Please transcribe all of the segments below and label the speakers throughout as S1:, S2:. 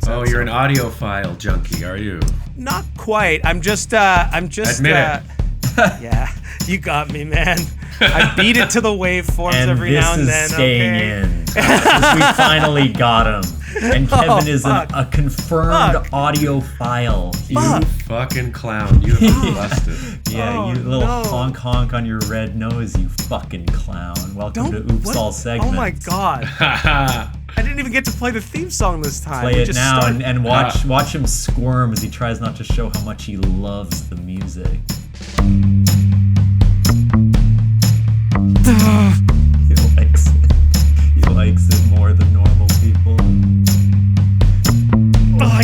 S1: Oh, you're an audiophile junkie, are you?
S2: Not quite. I'm just.
S1: Admit it.
S2: Yeah, you got me, man. I beat it to the waveforms every now and then.
S3: And this is staying in. We finally got him. And Kevin is a confirmed audiophile.
S1: You fucking clown. You have busted.
S3: Yeah, you little honk on your red nose, you fucking clown. Welcome to Oops All Segments.
S2: Oh my god. I didn't even get to play the theme song this time.
S3: Play it now and watch him squirm as he tries not to show how much he loves the music. He likes it more than normal people.
S2: Oh, I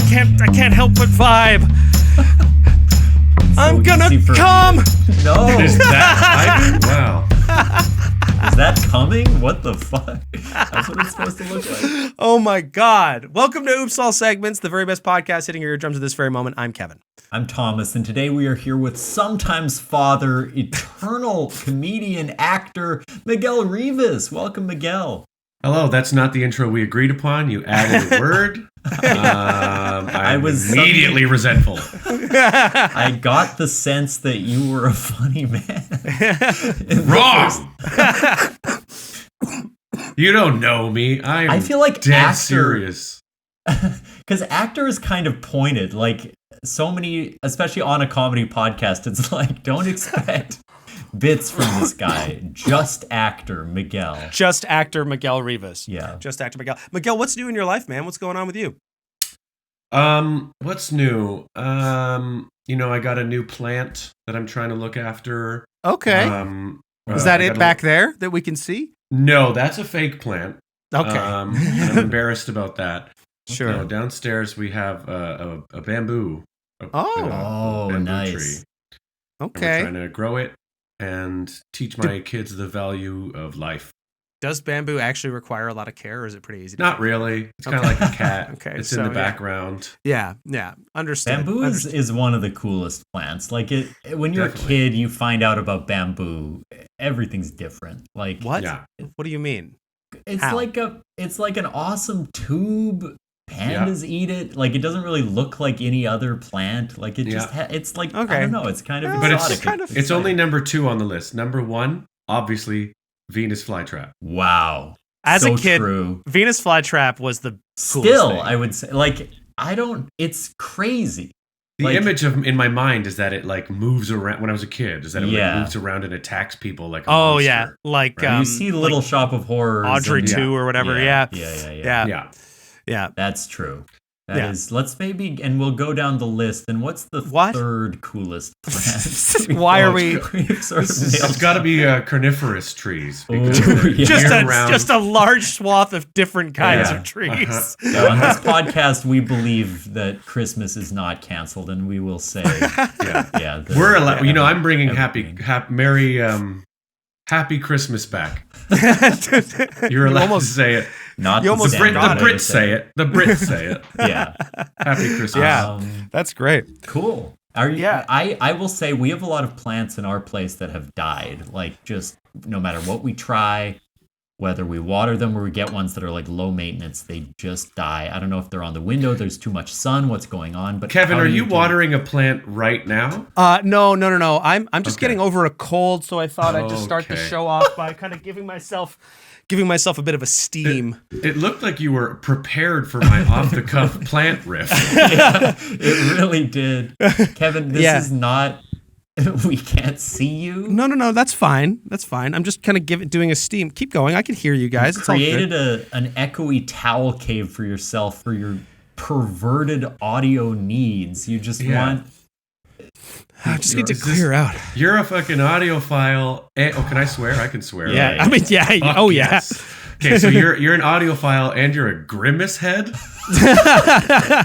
S2: can't help but vibe. I'm gonna come.
S3: No.
S1: Is that wow.
S3: Is that coming? What the fuck? That's what it's supposed to look like.
S2: Oh my god. Welcome to Oops All Segments, the very best podcast hitting your eardrums at this very moment. I'm Kevin.
S3: I'm Thomas, and today we are here with sometimes father, eternal comedian, actor, Miguel Rivas. Welcome, Miguel.
S1: Hello, that's not the intro we agreed upon. You added a word. I was immediately resentful.
S3: I got the sense that you were a funny man.
S1: Wrong! You don't know me. I feel like dead serious.
S3: Because actor is kind of pointed. Like, so many, especially on a comedy podcast, it's like, don't expect bits from this guy. Just actor Miguel.
S2: Just actor Miguel Rivas.
S3: Yeah.
S2: Just actor Miguel. Miguel, what's new in your life, man? What's going on with you?
S1: What's new? I got a new plant that I'm trying to look after.
S2: Okay. Is that it back there that we can see?
S1: No, that's a fake plant.
S2: Okay.
S1: And I'm embarrassed about that.
S2: Sure.
S1: No, downstairs we have a bamboo.
S3: Bamboo
S1: nice. Tree.
S2: Okay.
S1: And we're trying to grow it and teach my kids the value of life.
S2: Does bamboo actually require a lot of care, or is it pretty easy?
S1: Not really. It's kind of like a cat.
S2: Okay,
S1: it's in the background.
S2: Yeah. Understand.
S3: Bamboo is one of the coolest plants. Like when you're
S1: Definitely.
S3: a kid, you find out about bamboo. Everything's different. Like
S2: What?
S1: Yeah.
S2: What do you mean?
S3: It's
S2: How?
S3: it's like an awesome tube. Pandas eat it. Like, it doesn't really look like any other plant. Like, it just it's like, I don't know. It's kind of exotic.
S1: It's only number 2 on the list. Number 1, obviously, Venus flytrap.
S3: Wow.
S2: As
S3: so
S2: a kid,
S3: true.
S2: Venus flytrap was the
S3: Still,
S2: thing.
S3: I would say, it's crazy.
S1: The image in my mind is that it like moves around. When I was a kid, is that it like, moves around and attacks people like a monster,
S2: yeah, like
S1: right?
S3: You see Little Shop of Horrors,
S2: Audrey 2 or whatever. Yeah.
S3: That's true. That is. Let's maybe, and we'll go down the list. And what's the third coolest plant?
S2: Why are we?
S1: It's got to be carnivorous trees.
S2: Just a large swath of different kinds of trees.
S3: On this podcast, we believe that Christmas is not canceled, and we will say,
S1: we're allowed. I'm bringing happy Christmas back. You're allowed to say it.
S3: Not
S2: the
S1: Brits say it. The Brits say it.
S3: Yeah.
S1: Happy Christmas.
S2: Yeah. That's great.
S3: Cool. I will say we have a lot of plants in our place that have died. Like, just no matter what we try, whether we water them or we get ones that are like low maintenance, they just die. I don't know if they're on the window, there's too much sun, what's going on. But
S1: Kevin, are you watering a plant right now?
S2: No. I'm just getting over a cold, so I thought I'd just start the show off by kind of giving myself a bit of a steam.
S1: It looked like you were prepared for my off-the-cuff plant riff.
S3: Yeah, it really did. Kevin, this is not... We can't see you.
S2: No, that's fine. I'm just kind of doing a steam. Keep going. I can hear you guys.
S3: You created an echoey towel cave for yourself for your perverted audio needs. You just want...
S2: I just need to clear out.
S1: You're a fucking audiophile. Can I swear? I can swear.
S2: Yeah,
S1: right?
S2: Yes.
S1: Okay, so you're an audiophile and you're a grimace head.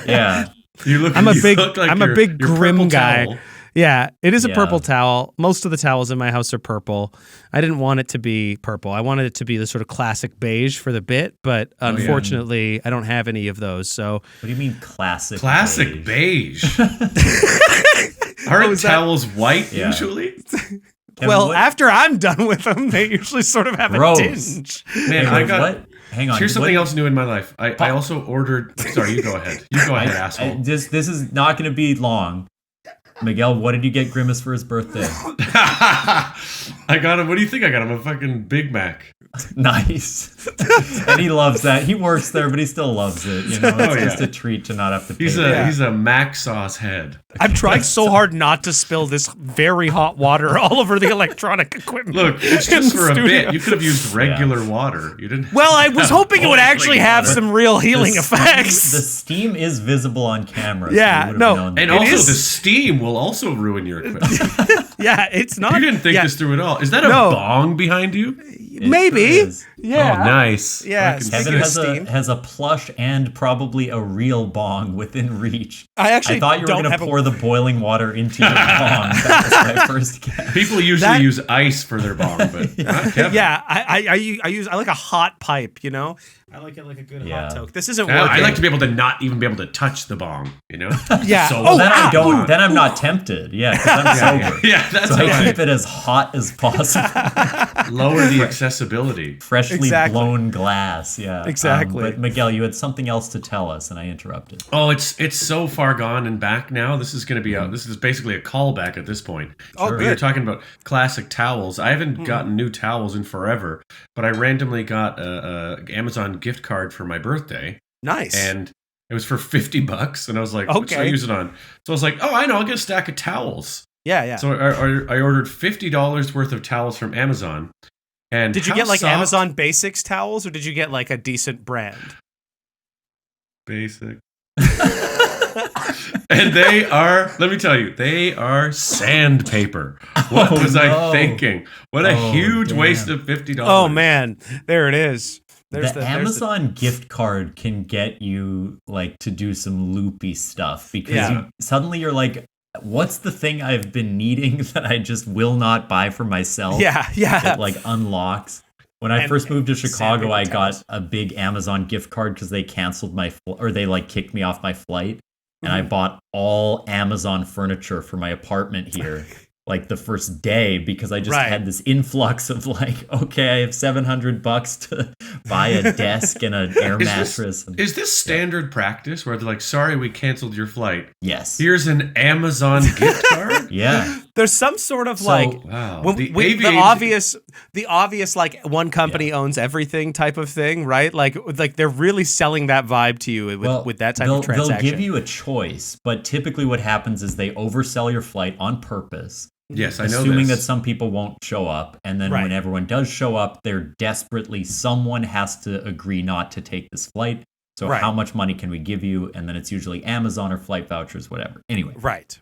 S3: Yeah.
S2: I'm a big grim guy. Towel. Yeah, it is a purple towel. Most of the towels in my house are purple. I didn't want it to be purple. I wanted it to be the sort of classic beige for the bit, but unfortunately, I don't have any of those. So,
S3: what do you mean classic?
S1: Classic beige. Aren't towels white usually?
S2: Well, after I'm done with them, they usually sort of have a tinge.
S1: Man,
S3: hang on.
S1: Here's something else new in my life. I also ordered. Sorry, you go ahead. You go ahead, asshole.
S3: This is not going to be long. Miguel, what did you get Grimace for his birthday?
S1: I got him. What do you think I got him? A fucking Big Mac.
S3: Nice. And he loves that. He works there, but he still loves it. You know, it's just a treat to not have to pay.
S1: He's a Mac sauce head.
S2: I'm trying so hard not to spill this very hot water all over the electronic equipment.
S1: Look, it's just for a bit. You could have used regular water. You didn't.
S2: Well, I was hoping it would actually have some real healing effects.
S3: The steam is visible on camera.
S2: Yeah,
S1: so and also the steam will also ruin your equipment.
S2: Yeah, it's not.
S1: You didn't think this through at all. Is that a bong behind you?
S2: Maybe. Yeah.
S1: Oh, nice.
S2: Yeah.
S3: Kevin has a plush and probably a real bong within reach.
S2: I
S3: thought you were going to pour the boiling water into your bong. That was my first guess.
S1: People usually use ice for their bong, but not Kevin.
S2: Yeah, I like a hot pipe, you know? I like it like a good hot toke. This isn't working.
S1: I like to be able to not even be able to touch the bong, you know?
S2: Yeah.
S3: So then I'm not tempted. Yeah, because I'm sober.
S1: Yeah, that's
S3: so I keep it as hot as possible.
S1: Lower the accessibility.
S3: Freshly blown glass. Yeah.
S2: Exactly.
S3: But Miguel, you had something else to tell us, and I interrupted.
S1: Oh, it's so far gone and back now. This is going to be this is basically a callback at this point.
S2: Oh, good.
S1: We were talking about classic towels. I haven't gotten new towels in forever, but I randomly got a Amazon gift card for my birthday.
S2: Nice.
S1: And it was for $50, and I was like, what should I use it on? So I was like, I know, I'll get a stack of towels.
S2: Yeah.
S1: So I ordered $50 worth of towels from Amazon. And
S2: did you get like Amazon Basics towels, or did you get like a decent brand?
S1: Basic. And they are, let me tell you, they are sandpaper. What was I thinking? What a huge waste of $50.
S2: Oh, man. There it is.
S3: The Amazon gift card can get you like to do some loopy stuff because suddenly you're like, what's the thing I've been needing that I just will not buy for myself?
S2: Yeah.
S3: That like unlocks. When I first moved to Chicago, I got a big Amazon gift card because they canceled they like kicked me off my flight. And I bought all Amazon furniture for my apartment here, like the first day, because I just had this influx of like, okay, I have $700 to buy a desk and an air mattress.
S1: Is this standard practice where they're like, sorry, we canceled your flight?
S3: Yes.
S1: Here's an Amazon gift card?
S3: Yeah.
S2: There's some sort of the obvious like one company owns everything type of thing, right? Like they're really selling that vibe to you with that type of transaction.
S3: They'll give you a choice, but typically what happens is they oversell your flight on purpose.
S1: Yes, I know.
S3: Assuming that some people won't show up, and then when everyone does show up, someone has to agree not to take this flight. So how much money can we give you? And then it's usually Amazon or flight vouchers, whatever. Anyway.
S2: Right.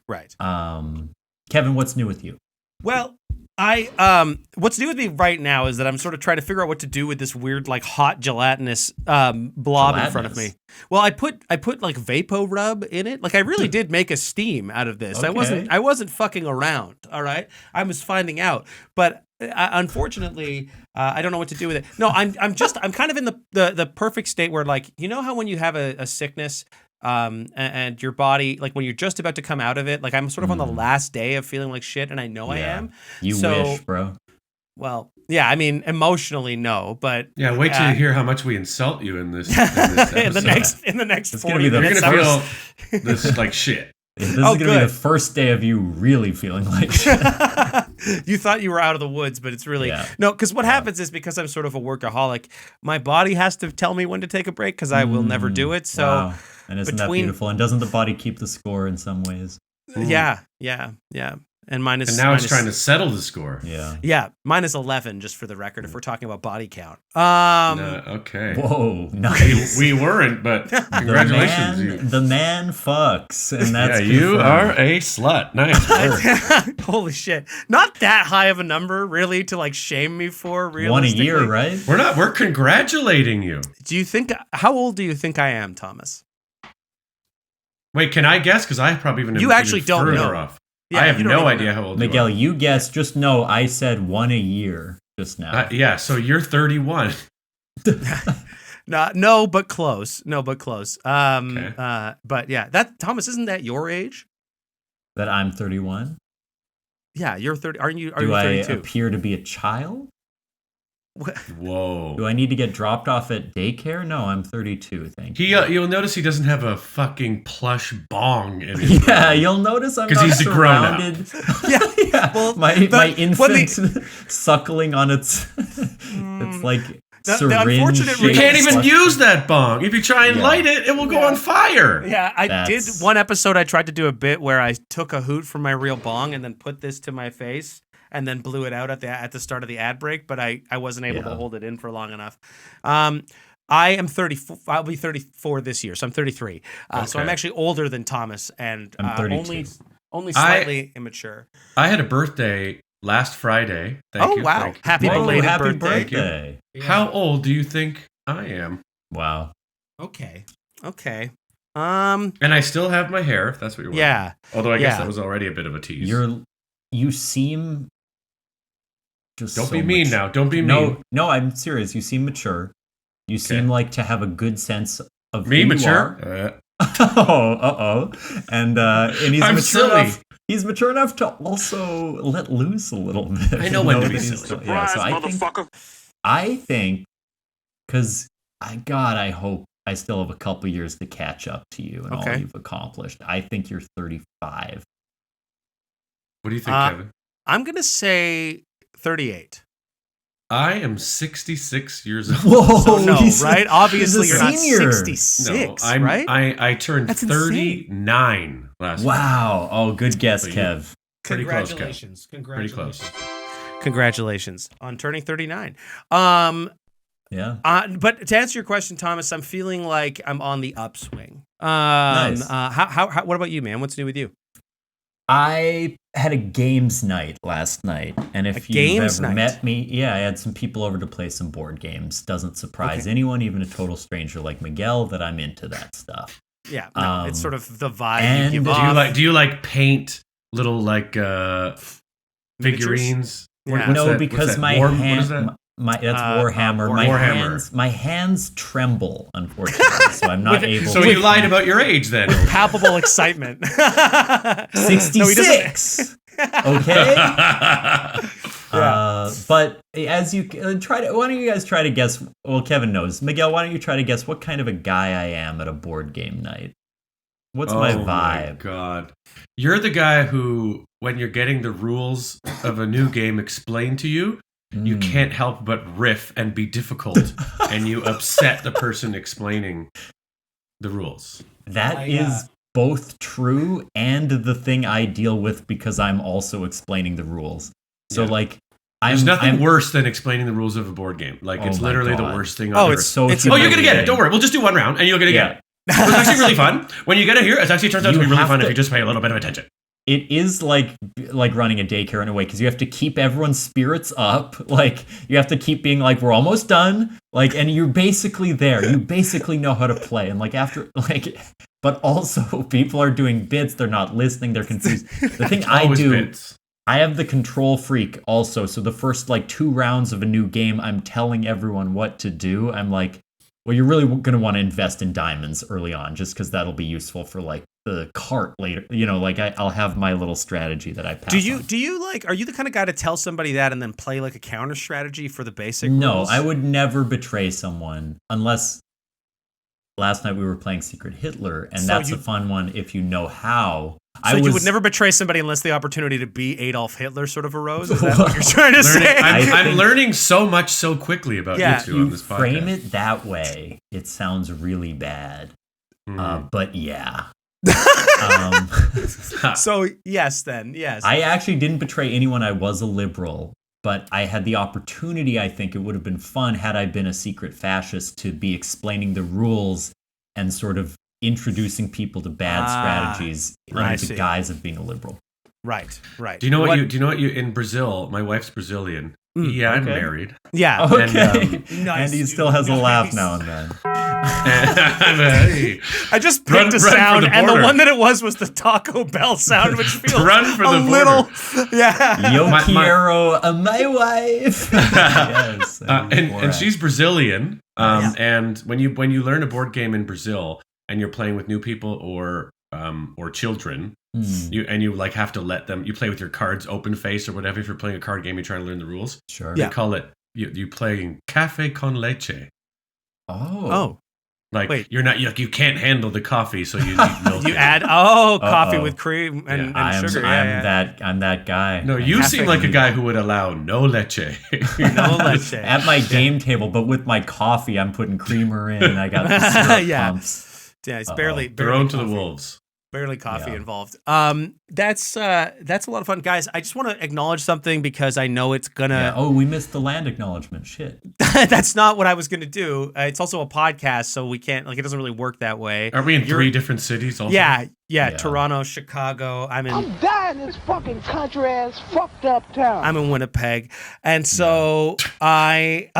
S3: Kevin, what's new with you?
S2: Well, what's new with me right now is that I'm sort of trying to figure out what to do with this weird, like, hot gelatinous blob in front of me. Well, I put like Vapo Rub in it. Like, I really did make a steam out of this.
S3: Okay.
S2: I wasn't fucking around. All right, I was finding out, but unfortunately, I don't know what to do with it. No, I'm kind of in the perfect state where, like, you know how when you have a sickness. And your body, like when you're just about to come out of it, like I'm sort of on the last day of feeling like shit, and I know I am.
S3: You wish, bro.
S2: Well, yeah, I mean, emotionally, no, but
S1: wait till you hear how much we insult you in this episode.
S2: in the next
S3: it's
S2: 40 minutes.
S1: You're gonna feel this like shit.
S3: This is going to be the first day of you really feeling like shit.
S2: You thought you were out of the woods, but it's really... No, because what happens is because I'm sort of a workaholic, my body has to tell me when to take a break because I will never do it. So,
S3: wow. And isn't that beautiful? And doesn't the body keep the score in some ways?
S2: Yeah. And mine is...
S1: And now it's trying to settle the score.
S2: Yeah, mine is 11, just for the record, if we're talking about body count.
S1: Okay.
S3: Whoa, nice.
S1: We weren't, but congratulations.
S3: The man fucks, and that's
S1: you are a slut. Nice work.
S2: Holy shit. Not that high of a number, really, to like shame me for, realistically.
S3: 1 a year, right?
S1: We're congratulating you.
S2: How old do you think I am, Thomas?
S1: Wait, can I guess? Because I probably
S2: You actually don't know.
S1: Off. Yeah, I have no idea how old
S3: Miguel,
S1: you are.
S3: you guess. Just know I said 1 a year just now.
S1: So you're 31.
S2: No, but close.
S1: Okay.
S2: But yeah, Thomas, isn't that your age?
S3: That I'm 31?
S2: Yeah, you're 30. Are you
S3: Do
S2: 32?
S3: I appear to be a child?
S1: Whoa.
S3: Do I need to get dropped off at daycare? No, I'm 32, thank you.
S1: You'll notice he doesn't have a fucking plush bong in his
S3: Yeah,
S1: room.
S3: you'll notice I'm not
S1: he's
S3: surrounded.
S2: Yeah.
S3: Well, my infant suckling on its it's like syringe.
S1: You can't even use that bong. If you try and light it, it will go on fire.
S2: Yeah, I did one episode. I tried to do a bit where I took a hoot from my real bong and then put this to my face and then blew it out at the start of the ad break, but I wasn't able to hold it in for long enough. I am 34. I'll be 34 this year, so I'm 33. So I'm actually older than Thomas, and
S3: I'm 32.
S2: Only slightly immature.
S1: I had a birthday last Friday. Thank you.
S2: Wow! Happy belated
S3: birthday!
S1: Yeah. How old do you think I am?
S3: Wow.
S2: Okay.
S1: And I still have my hair. If that's what you're wondering.
S2: Yeah.
S1: Although I guess that was already a bit of a tease.
S3: You seem.
S1: Don't be mean now. Don't be mean.
S3: No, I'm serious. You seem mature. You seem like to have a good sense of
S1: me
S3: who
S1: mature.
S3: You are. And he's
S1: I'm
S3: mature
S1: silly.
S3: enough. He's mature enough to also let loose a little bit.
S1: I know when to be silly.
S2: Surprise,
S3: so
S2: motherfucker.
S3: I think, because I hope I still have a couple years to catch up to you and all you've accomplished. I think you're 35.
S1: What do you think, Kevin?
S2: I'm gonna say 38.
S1: I am 66 years old.
S3: Whoa,
S2: so no, right? Obviously, you're not
S3: senior.
S2: 66,
S1: no,
S2: right?
S1: I turned
S2: That's
S1: 39 last week.
S3: Wow. Oh, good guess, Kev.
S1: Pretty close, Kev.
S2: Congratulations.
S1: Pretty close.
S2: Congratulations on turning 39.
S3: Yeah.
S2: But to answer your question, Thomas, I'm feeling like I'm on the upswing.
S3: Nice.
S2: What about you, man? What's new with you?
S3: I had a games night last night, and if you've ever met me, I had some people over to play some board games. Doesn't surprise anyone, even a total stranger like Miguel, that I'm into that stuff.
S2: Yeah, no, it's sort of the vibe you give off.
S1: Do you like paint little figurines?
S2: Yeah.
S3: No, because my hand. That's Warhammer.
S1: Warhammer.
S3: My hands tremble, unfortunately, so I'm not able.
S1: So you lied about your age then.
S2: With palpable excitement.
S3: 66. Okay. But as you try to, why don't you guys try to guess? Well, Kevin knows. Miguel, why don't you try to guess what kind of a guy I am at a board game night? What's my vibe?
S1: Oh my God, you're the guy who, when you're getting the rules of a new game explained to you, you can't help but riff and be difficult, and you upset the person explaining the rules.
S3: That is both true and the thing I deal with because I'm also explaining the rules. So
S1: there's nothing worse than explaining the rules of a board game. It's literally the worst thing on earth.
S3: It's so
S1: you're gonna get it. Don't worry. We'll just do one round, and you're gonna get it. It's actually really fun. When you get it here, it actually turns out to be really fun if you just pay a little bit of attention.
S3: It is like running a daycare in a way, because you have to keep everyone's spirits up. You have to keep being we're almost done. And you're basically there. You basically know how to play. And but also people are doing bits. They're not listening. They're confused. The thing I do, bits. I have the control freak also. So the first 2 rounds of a new game, I'm telling everyone what to do. I'm like, well, you're really going to want to invest in diamonds early on, just because that'll be useful for the cart later. I'll have my little strategy that I pass.
S2: Do you are you the kind of guy to tell somebody that and then play a counter strategy for the basic
S3: No,
S2: rules?
S3: I would never betray someone unless last night we were playing Secret Hitler, and that's a fun one if you know how.
S2: So you would never betray somebody unless the opportunity to be Adolf Hitler sort of arose? Is that what you're trying to say?
S1: I'm learning so much so quickly about you two on this podcast.
S3: Frame it that way, it sounds really bad. But yeah.
S2: So yes.
S3: I actually didn't betray anyone. I was a liberal, but I had the opportunity. I think it would have been fun had I been a secret fascist to be explaining the rules and sort of introducing people to bad strategies under the guise of being a liberal.
S2: Right.
S1: Do you know what you in Brazil? My wife's Brazilian. I'm married.
S2: Yeah.
S3: Okay. And he still has a laugh now and then.
S2: I just picked a sound, and the one that it was the Taco Bell sound, which feels
S1: run for the
S2: little.
S1: Yeah.
S3: Yo quiero my wife. Yes.
S1: And she's Brazilian. And when you learn a board game in Brazil and you're playing with new people or children, you have to let them. You play with your cards open face or whatever. If you're playing a card game, you're trying to learn the rules.
S3: Sure.
S1: They call it you playing cafe con leche.
S3: Oh.
S1: Like
S2: Wait.
S1: you're not you can't handle the coffee, so you need milk.
S2: You add coffee with cream and sugar.
S3: I'm that guy.
S1: No, you seem like a guy who would allow no leche.
S2: No leche.
S3: At my game table, but with my coffee, I'm putting creamer in. I got the syrup pumps.
S2: Yeah, it's barely
S1: thrown to
S2: coffee.
S1: the wolves.
S2: Barely coffee involved. That's a lot of fun, guys. I just want to acknowledge something because I know it's gonna.
S3: Yeah. Oh, we missed the land acknowledgement. Shit.
S2: That's not what I was gonna do. It's also a podcast, so we can't. Like, it doesn't really work that way.
S1: Are we in 3 different cities? Also?
S2: Yeah. Toronto, Chicago. I'm
S4: dying in this fucking country ass fucked up town.
S2: I'm in Winnipeg, and so I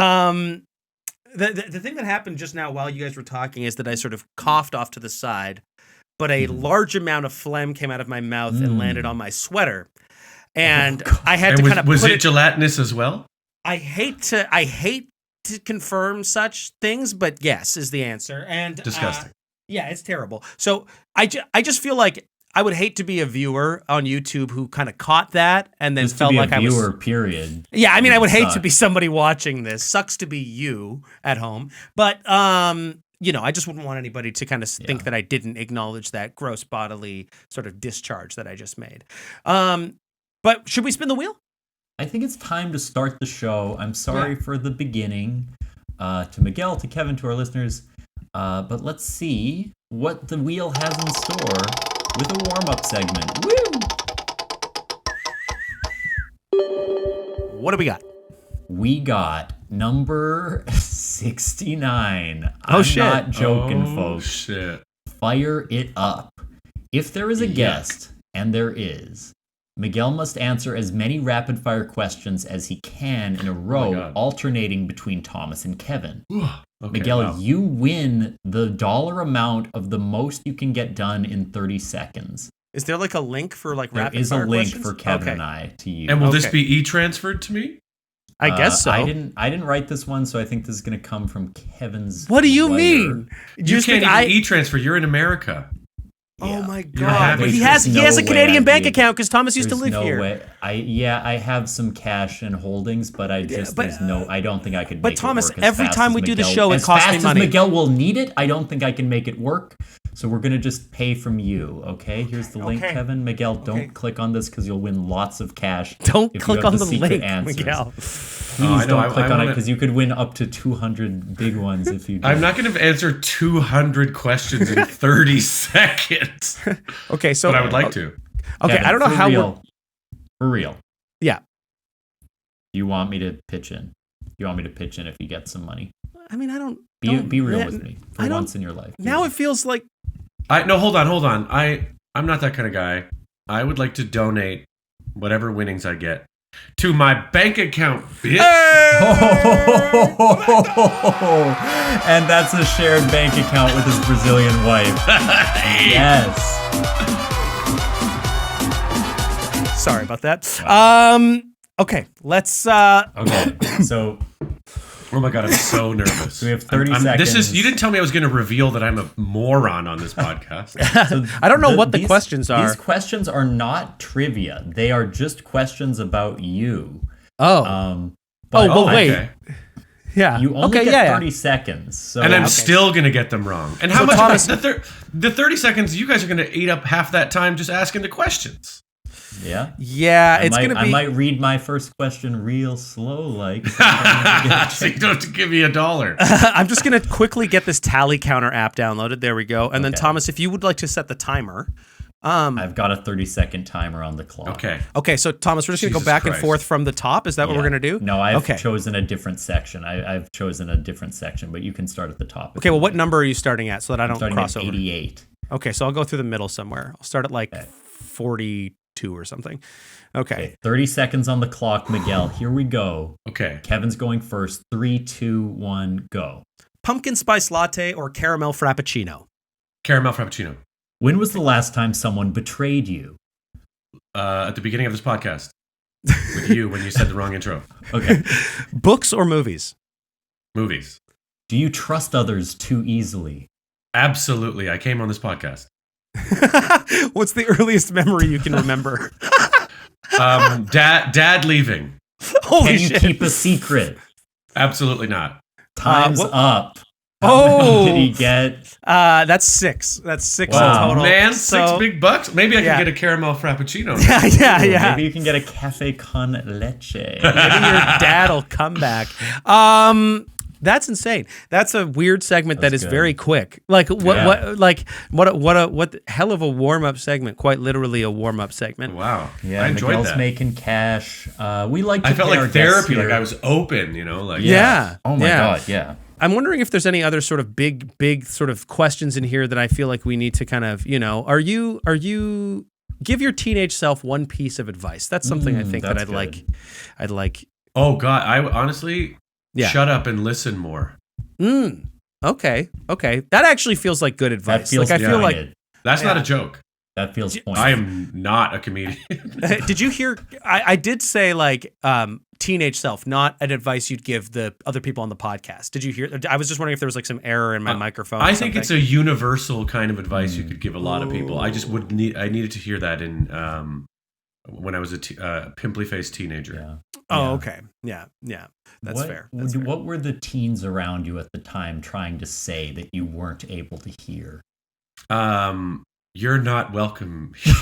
S2: The thing that happened just now while you guys were talking is that I sort of coughed off to the side, but a large amount of phlegm came out of my mouth and landed on my sweater. And I had to kind of
S1: was it gelatinous as well?
S2: I hate to confirm such things, but yes is the answer. And
S1: disgusting.
S2: Yeah, it's terrible. So I just feel like I would hate to be a viewer on YouTube who kind of caught that and then
S3: just
S2: felt like I was
S3: a viewer, period.
S2: Yeah, I mean, I would hate to be somebody watching this. Sucks to be you at home. But I just wouldn't want anybody to kind of think that I didn't acknowledge that gross bodily sort of discharge that I just made. But should we spin the wheel?
S3: I think it's time to start the show. I'm sorry for the beginning. To Miguel, to Kevin, to our listeners. But let's see what the wheel has in store with a warm-up segment. Woo!
S2: What do we got?
S3: We got number 69.
S2: Oh, shit.
S3: I'm not joking, folks.
S1: Shit.
S3: Fire it up. If there is a guest, and there is, Miguel must answer as many rapid-fire questions as he can in a row, alternating between Thomas and Kevin. Miguel, you win the dollar amount of the most you can get done in 30 seconds.
S2: Is there like a link for like
S3: there
S2: rapid
S3: is
S2: fire
S3: a link
S2: questions?
S3: for Kevin and I to use.
S1: And will this be e-transferred to me?
S2: I guess so.
S3: I didn't write this one, so I think this is going to come from Kevin's.
S2: What do you
S3: writer.
S2: mean?
S1: You can't even e-transfer. You're in America.
S2: Oh my god! But he has a Canadian bank account because Thomas used to live here.
S3: Way. I have some cash and holdings, but I don't think I could.
S2: But
S3: make
S2: Thomas,
S3: it work
S2: every time we do the show, it costs me money.
S3: As fast as Miguel will need it, I don't think I can make it work. So we're gonna just pay from you, okay? Here's the link, Kevin. Miguel, don't click on this because you'll win lots of cash.
S2: Don't click on the link, Miguel.
S3: Please don't click on it because you could win up to 200 big ones if you do.
S1: I'm not going to answer 200 questions in 30 seconds.
S2: Okay, so
S1: but I would like to.
S2: Okay,
S3: Kevin,
S2: I don't know how
S3: for real.
S2: Yeah.
S3: You want me to pitch in? You want me to pitch in if you get some money?
S2: I mean, I don't.
S3: Be real with me for once in your life.
S2: Now it feels like.
S1: No, hold on. I'm not that kind of guy. I would like to donate whatever winnings I get to my bank account, bitch.
S3: And that's a shared bank account with his Brazilian wife. Yes.
S2: Sorry about that. Okay, let's.
S3: Okay, so.
S1: Oh my god, I'm so nervous.
S3: So we have 30 seconds.
S1: You didn't tell me I was going to reveal that I'm a moron on this podcast.
S2: So I don't know what the questions are.
S3: These questions are not trivia. They are just questions about you.
S2: Oh. Wait.
S1: Okay.
S2: Yeah.
S3: You only get 30 seconds. So
S1: and I'm still going to get them wrong. And how much Thomas, the 30 seconds, you guys are going to eat up half that time just asking the questions.
S3: Yeah.
S2: Yeah,
S3: I might read my first question real slow, like.
S1: So you don't have to give me $1.
S2: I'm just gonna quickly get this tally counter app downloaded. There we go. And then Thomas, if you would like to set the timer.
S3: I've got a 30-second timer on the clock.
S2: Okay. So Thomas, we're just gonna go back and forth from the top. Is that what we're gonna do?
S3: No, I've chosen a different section. I've chosen a different section, but you can start at the top.
S2: Okay. Well, what number are you starting at so that I don't cross over?
S3: 88.
S2: Okay, so I'll go through the middle somewhere. I'll start at like 42 or something. Okay.
S3: 30 seconds on the clock, Miguel. Here we go.
S1: Okay.
S3: Kevin's going first. 3, 2, 1, go.
S2: Pumpkin spice latte or caramel frappuccino?
S1: Caramel frappuccino.
S3: When was the last time someone betrayed you?
S1: At the beginning of this podcast. With you when you said the wrong intro.
S3: Okay.
S2: Books or movies?
S1: Movies.
S3: Do you trust others too easily?
S1: Absolutely. I came on this podcast.
S2: What's the earliest memory you can remember?
S1: Dad leaving.
S2: Holy
S3: Can
S2: shit.
S3: you keep a secret?
S1: Absolutely not.
S3: Time's up.
S2: Oh,
S3: did he get?
S2: That's 6. That's 6 in total.
S1: Man, $6 big. Maybe I can get a caramel frappuccino.
S2: Yeah.
S3: Maybe you can get a cafe con leche.
S2: Maybe your dad'll come back. That's insane. That's a weird segment that is good. Very quick. Like what hell of a warm-up segment. Quite literally a warm-up segment.
S1: Wow.
S3: Yeah,
S1: I enjoyed
S3: Miguel's
S1: that.
S3: making cash. We like to
S1: I felt
S3: pay
S1: like
S3: our
S1: therapy,
S3: guests
S1: like I was open, like
S2: Yeah.
S3: Oh my god, yeah.
S2: I'm wondering if there's any other sort of big sort of questions in here that I feel like we need to kind of, are you give your teenage self one piece of advice. That's something I think that I'd like. Oh
S1: God, I honestly shut up and listen more.
S2: Okay. That actually feels like good advice.
S3: That feels
S2: I feel like
S1: that's not a joke.
S3: That feels pointed.
S1: I am not a comedian.
S2: Did you hear? I did say like teenage self, not an advice you'd give the other people on the podcast. Did you hear? I was just wondering if there was like some error in my microphone.
S1: I think it's a universal kind of advice you could give a lot of people. I just I needed to hear that in when I was a pimply faced teenager.
S2: Yeah. Oh, okay. Yeah. That's fair.
S3: What were the teens around you at the time trying to say that you weren't able to hear?
S1: You're not welcome here.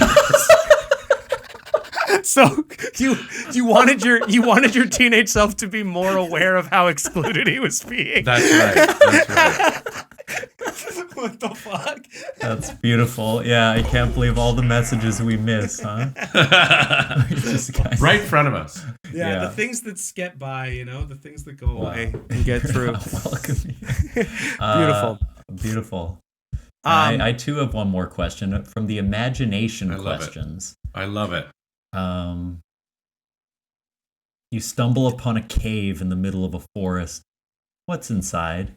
S2: So you wanted your teenage self to be more aware of how excluded he was being.
S1: That's right.
S2: What the fuck?
S3: That's beautiful. Yeah, I can't believe all the messages we miss, huh?
S1: Right in front of us.
S2: Yeah, the things that skip by, the things that go away and get through.
S3: Welcome. Beautiful. I too have one more question from the imagination questions.
S1: I love it.
S3: You stumble upon a cave in the middle of a forest. What's inside?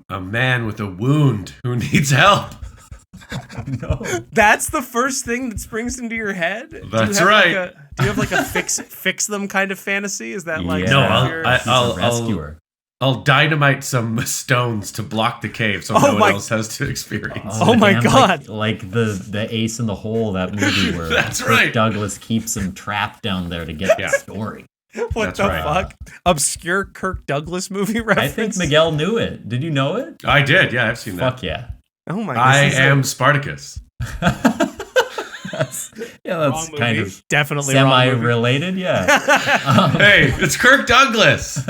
S1: A man with a wound who needs help.
S3: No.
S2: That's the first thing that springs into your head?
S1: That's right.
S2: Do you have like a fix them kind of fantasy? Is that like...
S1: No,
S3: I'll rescuer.
S1: I'll dynamite some stones to block the cave so no one else has to experience.
S2: Oh my god!
S3: Like the Ace in the Hole, that movie where Kirk Douglas keeps him trapped down there to get the story.
S2: What the fuck? Obscure Kirk Douglas movie reference?
S3: I think Miguel knew it. Did you know it?
S1: I did, yeah, I've seen that.
S3: Fuck yeah.
S2: Oh my god.
S1: I am Spartacus.
S3: That's kind of
S2: definitely
S3: semi-related, yeah.
S1: Hey, it's Kirk Douglas.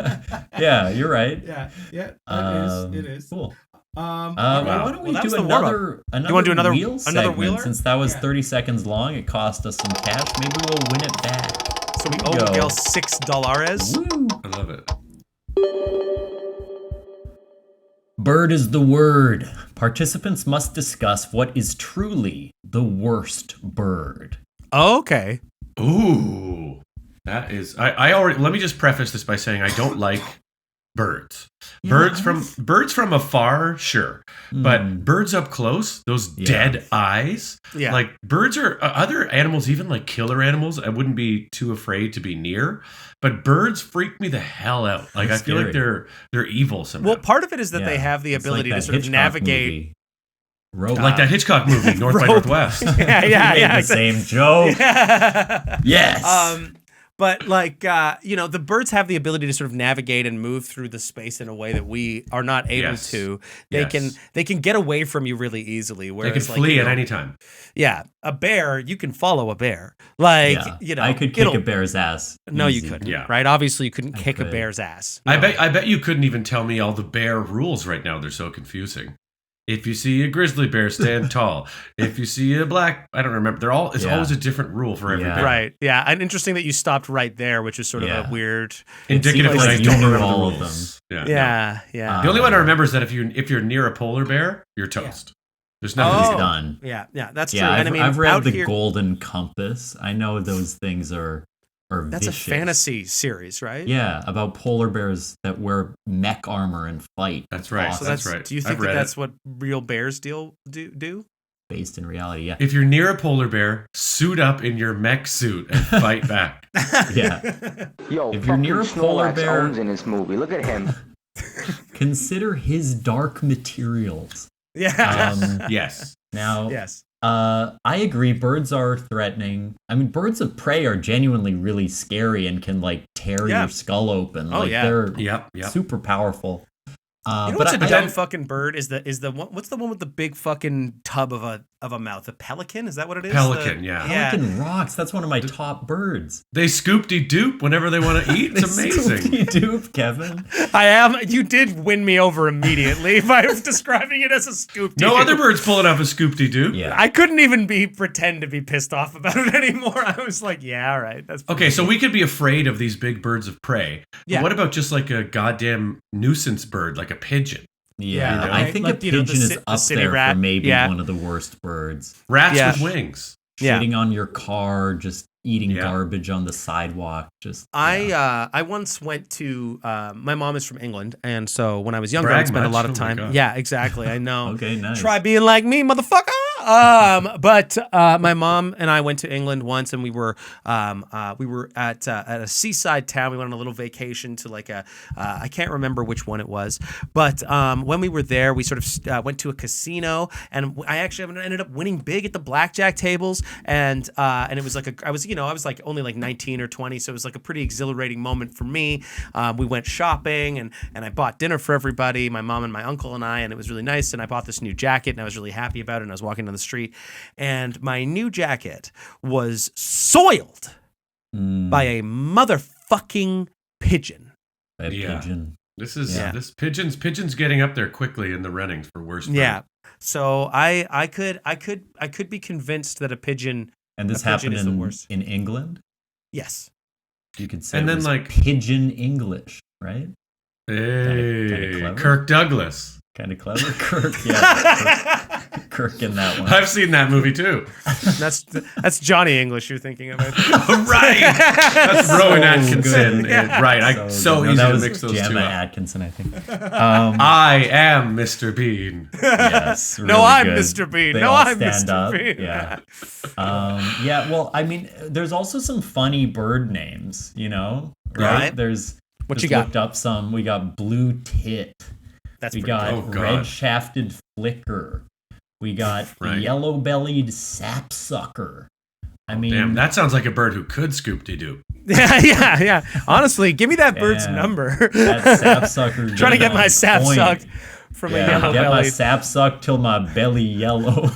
S3: Yeah, you're right.
S2: Yeah, it is.
S3: Cool.
S2: Why
S3: don't we do another
S2: you want to do another
S3: wheel segment?
S2: wheeler?
S3: Since that was 30 seconds long, it cost us some cash. Maybe we'll win it back.
S2: So we owe Miguel $6.
S3: Woo.
S1: I love it.
S3: Bird is the word. Participants must discuss what is truly the worst bird.
S2: Oh, okay.
S1: Ooh. That is I already let me just preface this by saying I don't like birds. Birds from afar, sure. But birds up close, those dead eyes. Yeah. Like birds are other animals, even like killer animals, I wouldn't be too afraid to be near. But birds freak me the hell out. Like I feel like they're evil somehow.
S2: Well, part of it is that they have the ability to sort of navigate
S1: like that Hitchcock movie, North by Northwest.
S3: Yeah. The same joke. Yes.
S2: But like, the birds have the ability to sort of navigate and move through the space in a way that we are not able to. They can get away from you really easily. Whereas,
S1: they can flee at any time.
S2: Yeah, a bear, you can follow a bear. Like,
S3: I could kick a bear's ass.
S2: No,
S3: easy.
S2: You couldn't. Right? Obviously, you couldn't kick a bear's ass.
S1: No. I bet you couldn't even tell me all the bear rules right now. They're so confusing. If you see a grizzly bear, stand tall. If you see a black, I don't remember. It's always a different rule for every bear.
S2: Right. Yeah. And interesting that you stopped right there, which is sort of a weird
S1: indicative. Like
S3: you knew all of them.
S2: Yeah.
S1: The only one I remember is that if you're near a polar bear, you're toast. There's nothing
S3: done.
S2: Yeah. That's true.
S3: Yeah,
S2: and
S3: I've read the Golden Compass. I know those things are
S2: That's
S3: vicious.
S2: a fantasy series, right?
S3: Yeah, about polar bears that wear mech armor and fight.
S1: That's right.
S3: Awesome.
S1: So that's right.
S2: Do you think that's what real bears do?
S3: Based in reality, yeah.
S1: If you're near a polar bear, suit up in your mech suit and fight back.
S3: Yeah.
S4: Yo,
S3: if you're near a polar bear
S4: in this movie, look at him.
S3: Consider his dark materials.
S2: Yeah.
S1: Yes.
S3: Now, I agree. Birds are threatening. I mean, birds of prey are genuinely really scary and can like tear your skull open. They're super powerful.
S2: You know what's a dumb fucking bird is the one. What's the one with the big fucking tub of a mouth? A pelican? Is that what it is?
S1: Pelican,
S3: Pelican rocks. That's one of my top birds.
S1: They scoop-de-doop whenever they want to eat. It's amazing.
S3: Scoop-de-doop, Kevin.
S2: I am. You did win me over immediately by describing it as a scoop-de-doop.
S1: No other bird's pulling off a scoop-de-doop.
S2: Yeah. I couldn't even pretend to be pissed off about it anymore. I was like, yeah, all right. That's
S1: okay, so we could be afraid of these big birds of prey. Yeah. But what about just like a goddamn nuisance bird, like a pigeon?
S3: Yeah, you know? I think a pigeon is up there for maybe one of the worst birds.
S1: Rats with wings.
S3: Shitting on your car, just eating garbage on the sidewalk.
S2: I once went to my mom is from England, and so when I was younger, I'd spend a lot of time. Yeah, exactly. I know.
S3: Okay, nice.
S2: Try being like me, motherfucker. But my mom and I went to England once, and we were at a seaside town. We went on a little vacation to like I can't remember which one it was, but when we were there, we sort of went to a casino, and I actually ended up winning big at the blackjack tables, and it was like I was like only like 19 or 20, so it was like a pretty exhilarating moment for me. We went shopping, and I bought dinner for everybody, my mom and my uncle and I, and it was really nice. And I bought this new jacket, and I was really happy about it. And I was walking down the street, and my new jacket was soiled by a motherfucking pigeon.
S3: A pigeon.
S1: This is pigeons getting up there quickly in the runnings for worst bird.
S2: Yeah. So I could be convinced that a pigeon.
S3: And this happened in England?
S2: Yes.
S3: You could say it was pigeon English, right?
S1: Hey,
S3: kinda clever.
S1: Kirk Douglas.
S3: Kind of clever. Kirk, yeah. Kirk in that one.
S1: I've seen that movie too.
S2: That's Johnny English you're thinking about.
S1: Right. That's Rowan Atkinson. Right. So easy to mix those
S3: Gemma
S1: two up.
S3: Atkinson, I think.
S1: I am Mr. Bean.
S3: Yes. Really
S2: no, I'm
S3: good.
S2: Mr. Bean.
S3: They
S2: no,
S3: all
S2: I'm
S3: stand
S2: Mr.
S3: up.
S2: Bean.
S3: Yeah. Well, I mean, there's also some funny bird names, you know? Right? There's
S2: what you got?
S3: Looked up some. We got blue tit. We got red-shafted flicker. We got yellow-bellied sapsucker. I mean,
S1: damn, that sounds like a bird who could scoop-de-doo.
S2: Yeah. Honestly, give me that bird's number.
S3: That sapsucker.
S2: Trying to get my sap sucked from a yellow belly.
S3: Get my sap sucked till my belly yellow.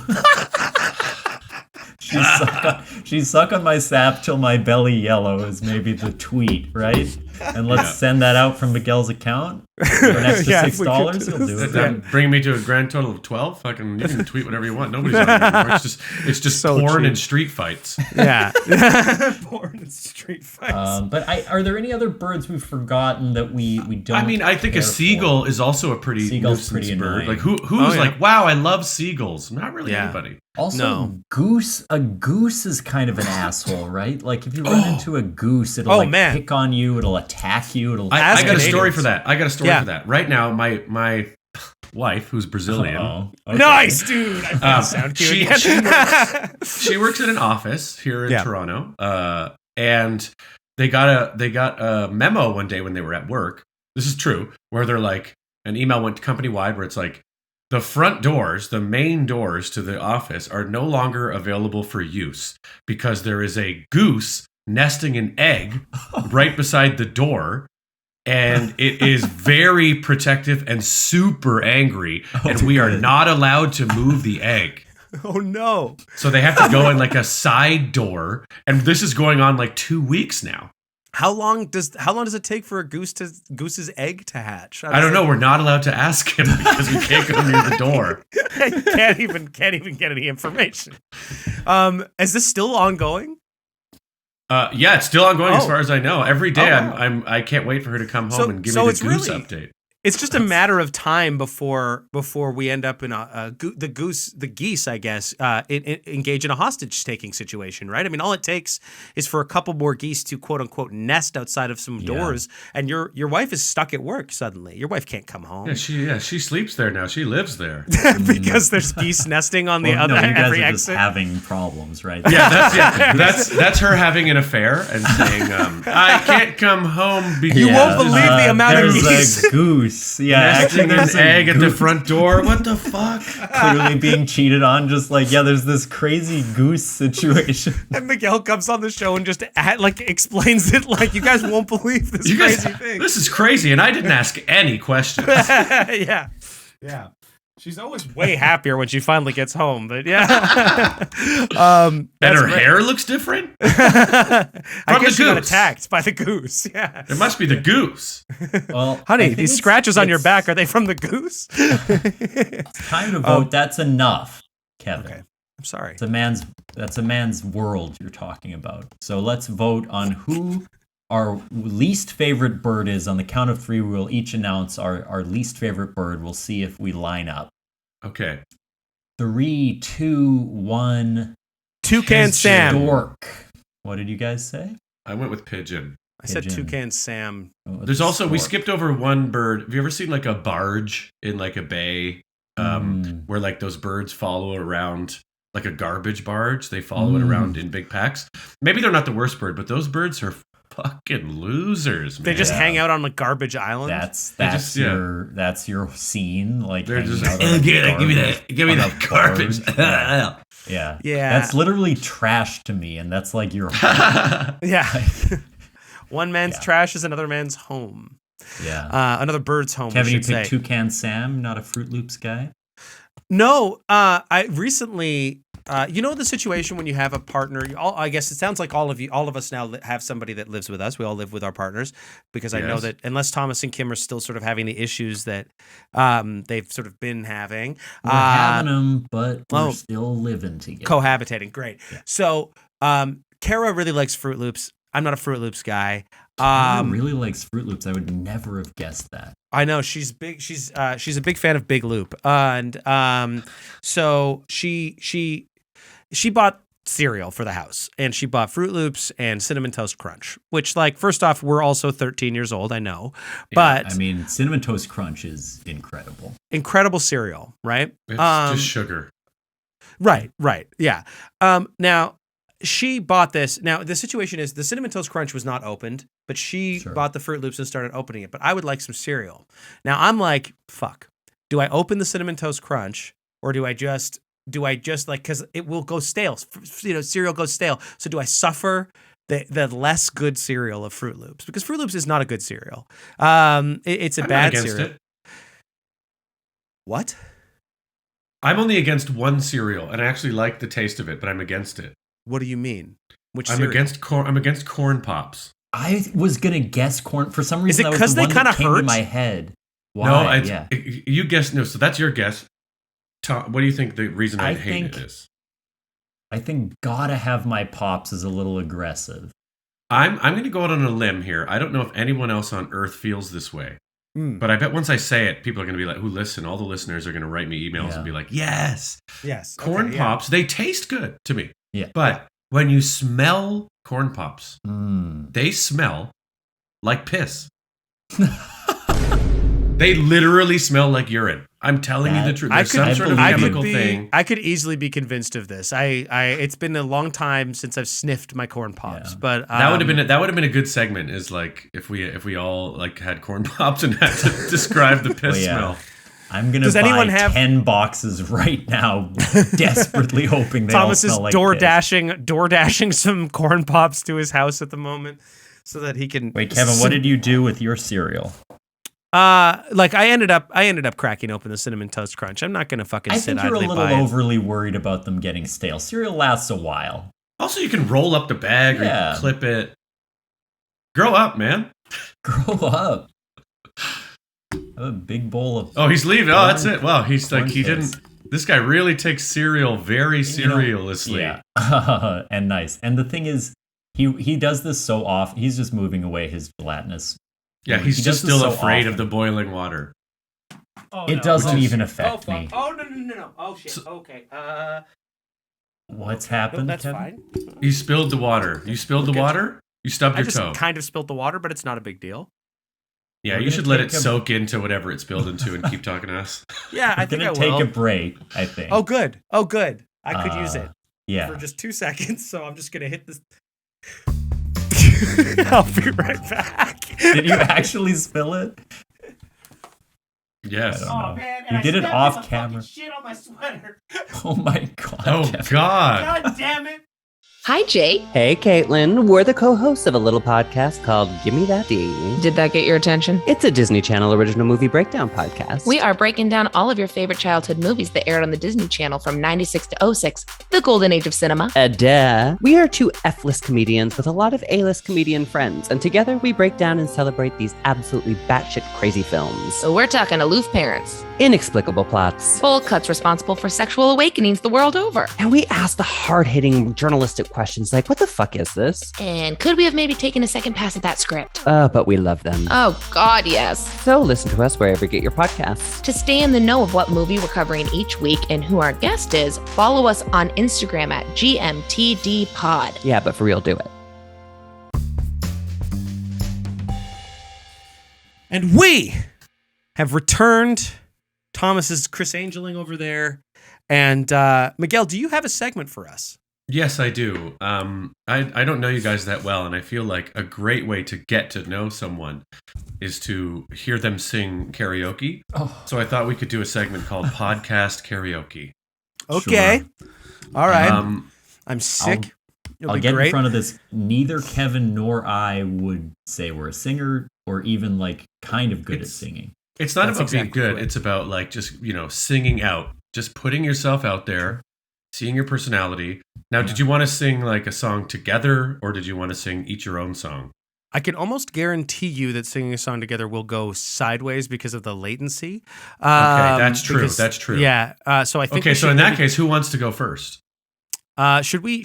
S3: She suck on my sap till my belly yellow is maybe the tweet, right? And let's send that out from Miguel's account for an extra $6. He'll do it.
S1: That bring me to a grand total of 12. Fucking, you can tweet whatever you want. Nobody's on it anymore. It's just so porn and street fights.
S2: Yeah, porn and street fights.
S3: But are there any other birds we've forgotten that we don't?
S1: I mean, I think a seagull is also a pretty nuisance bird. Like who's like, wow, I love seagulls. Not really anybody.
S3: Also, a goose is kind of an asshole, right? Like if you run into a goose, it'll pick on you, it'll attack you.
S1: I got a story for that. For that. Right now, my wife, who's Brazilian.
S2: Okay. Nice, dude. I sound cute
S1: she works at an office here in Toronto, and they got a memo one day when they were at work. This is true, where they're like, an email went company wide where it's like, the front doors, the main doors to the office, are no longer available for use because there is a goose nesting an egg right beside the door, and it is very protective and super angry, and we are not allowed to move the egg.
S2: Oh no.
S1: So they have to go in like a side door, and this is going on like 2 weeks now.
S2: How long does it take for a goose's egg to hatch?
S1: I don't know. We're not allowed to ask him because we can't go near the door.
S2: can't even get any information. Is this still ongoing?
S1: Yeah, it's still ongoing as far as I know. Every day I can't wait for her to come home and give me the goose update.
S2: It's just a matter of time before we end up in the geese, I guess, engage in a hostage taking situation, right? I mean, all it takes is for a couple more geese to quote unquote nest outside of some doors, and your wife is stuck at work suddenly. Your wife can't come home.
S1: Yeah, she sleeps there now. She lives there
S2: because there's geese nesting on the other
S3: you guys
S2: every
S3: are
S2: exit.
S3: Just having problems, right?
S1: That's her having an affair and saying, "I can't come home because
S2: you won't believe the amount of geese."
S3: There's a goose goose. Yeah, actually
S1: there's an egg at the front door. What the fuck?
S3: Clearly being cheated on. Just like, yeah, there's this crazy goose situation.
S2: And Miguel comes on the show and just explains it like, you guys won't believe this crazy thing.
S1: This is crazy, and I didn't ask any questions.
S2: Yeah. She's always way happier when she finally gets home, but yeah.
S1: And her hair looks different?
S2: I guess she got attacked by the goose, yeah.
S1: It must be the goose.
S2: Well, honey, these scratches on your back, are they from the goose?
S3: It's time to vote. That's enough, Kevin.
S2: Okay. I'm sorry.
S3: That's a man's world you're talking about. So let's vote on who our least favorite bird is. On the count of 3, we will each announce our least favorite bird. We'll see if we line up.
S1: Okay.
S3: 3, 2, 1.
S2: Toucan Sam.
S3: Stork. What did you guys say?
S1: I went with pigeon.
S2: I said Toucan Sam.
S1: There's also, we skipped over one bird. Have you ever seen like a barge in like a bay where like those birds follow around, like a garbage barge? They follow it around in big packs. Maybe they're not the worst bird, but those birds are fucking losers, man.
S2: They just hang out on a garbage island.
S3: That's your scene. Like
S1: they're just like, give me that garbage.
S3: Yeah. That's literally trash to me, and that's like your home.
S2: Yeah. One man's trash is another man's home.
S3: Yeah.
S2: Another bird's home.
S3: Kevin, you picked Toucan Sam, not a Fruit Loops guy?
S2: No. I recently. You know the situation when you have a partner. I guess it sounds like all of us now have somebody that lives with us. We all live with our partners because I know that unless Thomas and Kim are still sort of having the issues that they've sort of been having.
S3: We're having them, but we're still living together.
S2: Cohabitating, great. Yeah. So Kara really likes Fruit Loops. I'm not a Fruit Loops guy.
S3: Kara really likes Fruit Loops. I would never have guessed that.
S2: I know she's big. She's a big fan of Big Loop, and so she bought cereal for the house, and she bought Fruit Loops and Cinnamon Toast Crunch, which, like, first off, we're also 13 years old, I know, but
S3: I mean, Cinnamon Toast Crunch is incredible.
S2: Incredible cereal, right?
S1: It's just sugar.
S2: Right, yeah. Now, she bought this. Now, the situation is the Cinnamon Toast Crunch was not opened, but she bought the Fruit Loops and started opening it, but I would like some cereal. Now, I'm like, fuck. Do I open the Cinnamon Toast Crunch, or do I just like, because it will go stale, cereal goes stale. So do I suffer the less good cereal of Fruit Loops? Because Fruit Loops is not a good cereal. It's a bad cereal.
S1: It.
S2: What?
S1: I'm only against one cereal, and I actually like the taste of it, but I'm against it.
S2: What do you mean? Which
S1: I'm
S2: cereal?
S1: against corn. I'm against Corn Pops.
S3: I was gonna guess corn for some reason.
S2: Is it because they kind of hurt
S3: in my head?
S1: Why? No, you guessed. No, so that's your guess. Tom, what do you think the reason I hate it is?
S3: I think gotta have my pops is a little aggressive.
S1: I'm going to go out on a limb here. I don't know if anyone else on Earth feels this way, but I bet once I say it, people are going to be like, "Who listen?" All the listeners are going to write me emails and be like, "Yes, Corn Pops. They taste good to me."
S3: Yeah,
S1: but when you smell Corn Pops, they smell like piss. They literally smell like urine. I'm telling you the truth. There's some sort of chemical thing.
S2: I could easily be convinced of this. It's been a long time since I've sniffed my Corn Pops, but
S1: that would have been a good segment. Is like if we all like had Corn Pops and had to describe the piss smell.
S3: I'm gonna buy 10 boxes right now, desperately hoping they all smell like
S2: door dashing some Corn Pops to his house at the moment, so that he can.
S3: Wait, Kevin, what did you do with your cereal?
S2: Like I ended up cracking open the Cinnamon Toast Crunch. I'm not gonna fucking sit idly by it. I think you're a little
S3: overly worried about them getting stale. Cereal lasts a while.
S1: Also, you can roll up the bag or you can clip it. Grow up, man.
S3: Grow up. A big bowl of.
S1: Oh, he's leaving. Oh, that's it. Wow, he's like he didn't. This guy really takes cereal very seriously.
S3: Yeah, and nice. And the thing is, he does this so often. He's just moving away his gelatinous.
S1: Yeah, he's just still afraid of the boiling water.
S3: Oh, it doesn't even affect me.
S2: Oh, no. Oh, shit. Okay.
S3: What's happened,
S2: that's
S3: Kevin?
S2: fine.
S1: You spilled the water. You spilled the water? You stubbed your toe.
S2: I just kind of spilled the water, but it's not a big deal.
S1: Yeah, you should let it soak into whatever it spilled into and keep talking to us.
S2: Yeah, I think I will.
S3: Take a break, I think.
S2: Oh, good. I could use it.
S3: Yeah.
S2: For just 2 seconds, so I'm just going to hit this. I'll be right back.
S3: Did you actually spill it?
S1: Yes.
S3: Oh man, you did it off camera.
S2: Shit on my sweater.
S3: Oh my god.
S1: Oh
S3: Kevin.
S1: God.
S2: God damn it.
S5: Hi, Jay.
S6: Hey, Caitlin. We're the co-hosts of a little podcast called Gimme That D.
S5: Did that get your attention?
S6: It's a Disney Channel original movie breakdown podcast.
S5: We are breaking down all of your favorite childhood movies that aired on the Disney Channel from 96 to 06, the golden age of cinema.
S6: Duh. We are two F-list comedians with a lot of A-list comedian friends, and together we break down and celebrate these absolutely batshit crazy films.
S5: So we're talking aloof parents,
S6: Inexplicable plots,
S5: bold cuts responsible for sexual awakenings the world over.
S6: and we ask the hard-hitting journalistic questions like, what the fuck is this?
S5: And could we have maybe taken a second pass at that script?
S6: But we love them.
S5: Oh, God, yes.
S6: So listen to us wherever you get your podcasts.
S5: To stay in the know of what movie we're covering each week and who our guest is, follow us on Instagram at GMTDpod.
S6: Yeah, but for real, do it.
S2: And we have returned. Thomas is Chris Angeling over there. And Miguel, do you have a segment for us?
S1: Yes, I do. I don't know you guys that well, and I feel like a great way to get to know someone is to hear them sing karaoke.
S3: Oh.
S1: So I thought we could do a segment called Podcast Karaoke.
S2: Okay.
S3: Sure.
S2: All right. I'm sick.
S3: I'll get in front of this. Neither Kevin nor I would say we're a singer or even like kind of good at singing.
S1: It's not
S2: That's
S1: about being
S2: exactly
S1: good.
S2: right.
S1: It's about like just, singing out, just putting yourself out there, seeing your personality. Now, did you want to sing like a song together, or did you want to sing each your own song?
S2: I can almost guarantee you that singing a song together will go sideways because of the latency.
S1: Okay, that's true.
S2: Because-
S1: That's true.
S2: Yeah. So I think.
S1: Okay, so in that case, who wants to go first?
S2: should we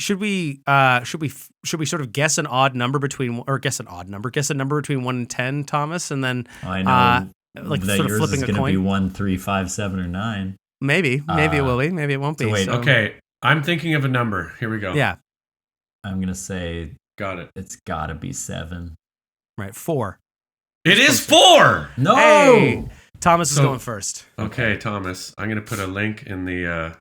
S2: sort of guess a number between 1 and 10, Thomas, and then
S3: I know
S2: like
S3: that
S2: sort of
S3: yours
S2: flipping
S3: is
S2: a
S3: going to be
S2: coin?
S3: 1, 3, 5, 7, or 9.
S2: Maybe it will be. Maybe it won't be.
S3: so wait,
S2: So-
S1: Okay, I'm thinking of a number. Here we go.
S2: Yeah.
S3: I'm going to say
S1: Got it.
S3: it's got to be 7.
S2: Right. 4.
S1: It is 4!
S3: No!
S2: Hey, Thomas is
S1: So-
S2: going first.
S1: Okay, Thomas, I'm going to put a link in the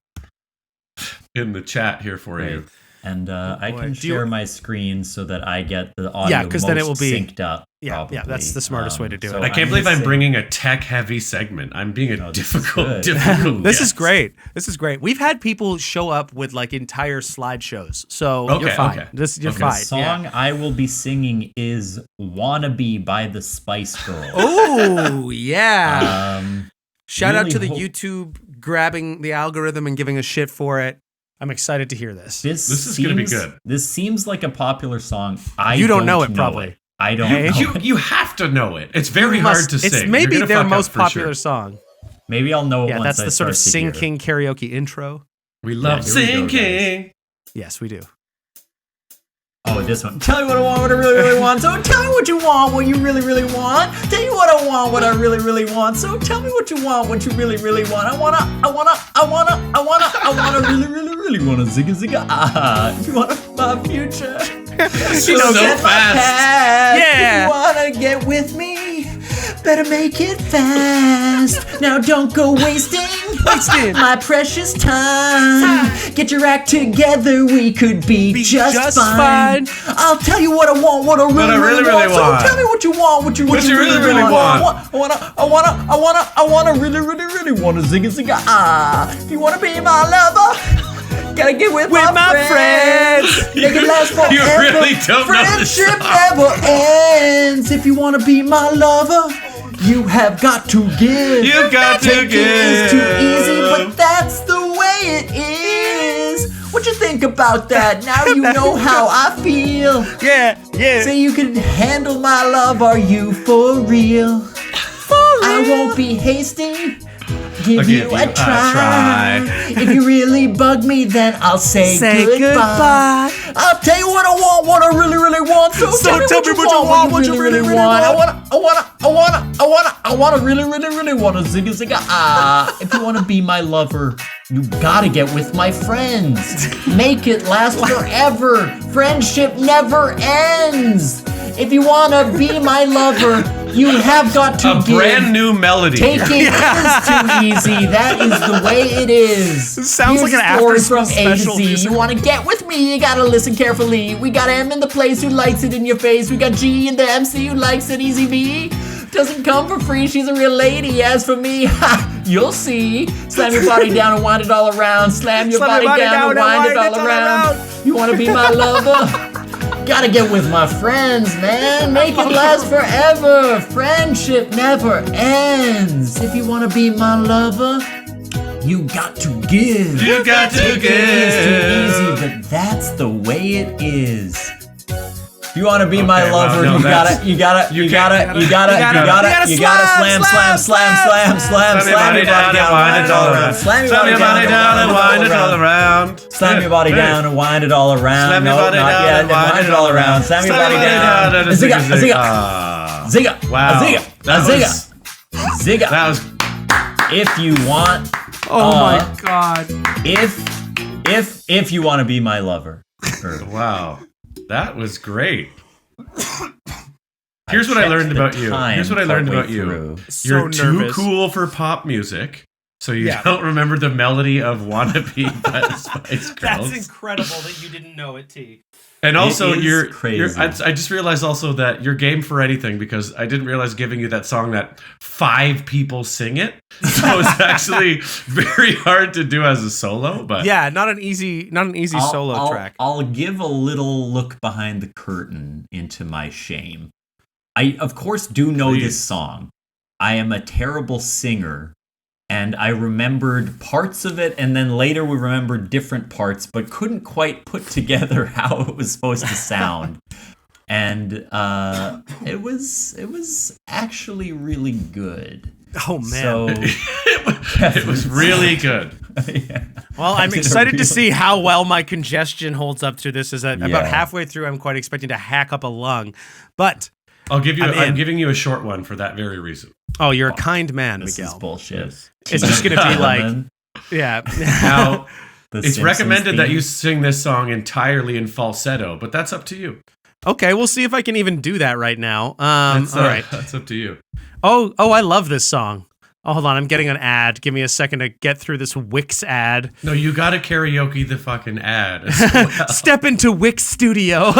S1: chat here for
S3: Great.
S1: you.
S3: And I
S2: boy.
S3: can
S2: Do you-
S3: share my screen so that I get the audio
S2: Yeah, 'cause then it will be-
S3: synced up.
S2: Yeah,
S3: probably.
S2: that's the smartest way to do it.
S3: so
S1: I can't believe
S3: gonna
S1: I'm
S3: say-
S1: bringing a tech-heavy segment. I'm being a
S3: No, this is
S1: difficult
S3: good.
S2: This is
S1: guest.
S2: great. This is great. We've had people show up with like entire slideshows, so you're
S1: Okay,
S2: fine.
S1: okay.
S2: You're
S1: Okay.
S2: fine.
S3: The song I will be singing is "Wannabe" by the Spice Girls.
S2: Oh yeah! Shout out
S3: really
S2: to the
S3: hope-
S2: YouTube grabbing the algorithm and giving a shit for it. I'm excited to hear this.
S3: This
S1: is gonna be
S3: seems-
S1: good.
S3: This seems like a popular song.
S2: You don't know it, probably.
S3: I don't
S2: Hey?
S3: know.
S1: You have to know it. It's very hard to sing.
S2: It's
S1: You're
S2: maybe
S1: gonna
S2: their
S1: fuck up
S2: most
S1: for
S2: popular
S1: sure.
S2: song.
S3: Maybe I'll know it
S2: Yeah,
S3: once
S2: that's
S3: I
S2: the sort of
S3: start to
S2: Sing
S3: hear it.
S2: King karaoke intro.
S1: We love
S3: here we go,
S1: singing.
S2: Yes, we do.
S3: Oh, this one. Tell me what I want, what I really, really want. So tell me what you want, what you really, really want. Tell you what I want, what I really, really want. So tell me what you want, what you really, really want. I wanna really, really, really wanna zigga zigga ah. If you wanna my future,
S1: You know, so fast.
S2: Yeah.
S3: If you wanna get with me, better make it fast. Now don't go wasting my precious time. Get your act together, we could be just fine. I'll tell you what I want, what I really, really want. So tell me what you want, what you really, really want. I wanna really, really, really wanna zigga zigga ah. If you wanna be my lover, gotta get with my friends. Make it last forever.
S1: You really don't know this
S3: Friendship
S1: song.
S3: never ends. If you wanna be my lover, you have got to give.
S1: You've got to
S3: Taking is too easy,
S1: give.
S3: but that's the way it is. What you think about that? Now you know how I feel.
S2: Yeah.
S3: Say you can handle my love. Are you for real? I won't be hasty. Give you a try. If you really bug me, then I'll say goodbye. I'll tell you what I want, what I really, really want. So tell me what you want, what you really, really want. I wanna really, really, really wanna zigga zigga ah. If you wanna be my lover, you gotta get with my friends. Make it last forever. Friendship never ends. If you wanna be my lover, you have got to
S1: A
S3: give.
S1: brand new melody.
S3: Taking is too easy. That is the way it is.
S2: This sounds
S3: Here's
S2: like an
S3: a story
S2: after-school
S3: from A to
S2: special
S3: Z.
S2: music.
S3: You want to get with me? You gotta listen carefully. We got M in the place who likes it in your face. We got G in the MC who likes it easy B. doesn't come for free. She's a real lady. As for me, you'll see. Slam your body down and wind it all around. Slam your body down and wind it all around. You want to be my lover? Gotta get with my friends, man. Make it last forever. Friendship never ends. If you want to be my lover, you got to give.
S1: You got to give.
S3: It's too easy, but that's the way it is. If you want to be my lover, you gotta slam your body down and wind it all around. Slam your body down and wind it all around. Slam your body down and wind it all around. No, not yet. Wind it all around. Slam your body down. Zigga.
S1: Wow.
S3: Zigga.
S1: That was.
S3: If you want.
S2: Oh my God.
S3: If you want to be my lover.
S1: Wow. That was great. Here's what I learned about you. You're too cool for pop music, so you don't remember the melody of "Wanna Be" by the Spice Girls.
S2: That's incredible that you didn't know it, T.
S1: And also, you're
S3: crazy.
S1: I just realized also that you're game for anything, because I didn't realize giving you that song that 5 people sing it. So it's actually very hard to do as a solo. But
S2: yeah, not an easy solo track.
S3: I'll give a little look behind the curtain into my shame. I of course do know this song. I am a terrible singer. And I remembered parts of it, and then later we remembered different parts, but couldn't quite put together how it was supposed to sound. And it was actually really good.
S2: Oh man,
S3: so,
S1: it was really good.
S3: Yeah.
S2: Well, I'm excited to see how well my congestion holds up to this. Is that about halfway through? I'm quite expecting to hack up a lung, but
S1: I'm giving you a short one for that very reason.
S2: Oh, you're a kind man,
S3: this
S2: Miguel.
S3: Is bullshit.
S2: It's just going to be like, yeah.
S1: Now, it's recommended that you sing this song entirely in falsetto, but that's up to you.
S2: Okay, we'll see if I can even do that right now. All right.
S1: That's up to you.
S2: Oh, I love this song. Oh, hold on, I'm getting an ad. Give me a second to get through this Wix ad.
S1: No, you gotta karaoke the fucking ad. Well.
S2: Step into Wix Studio.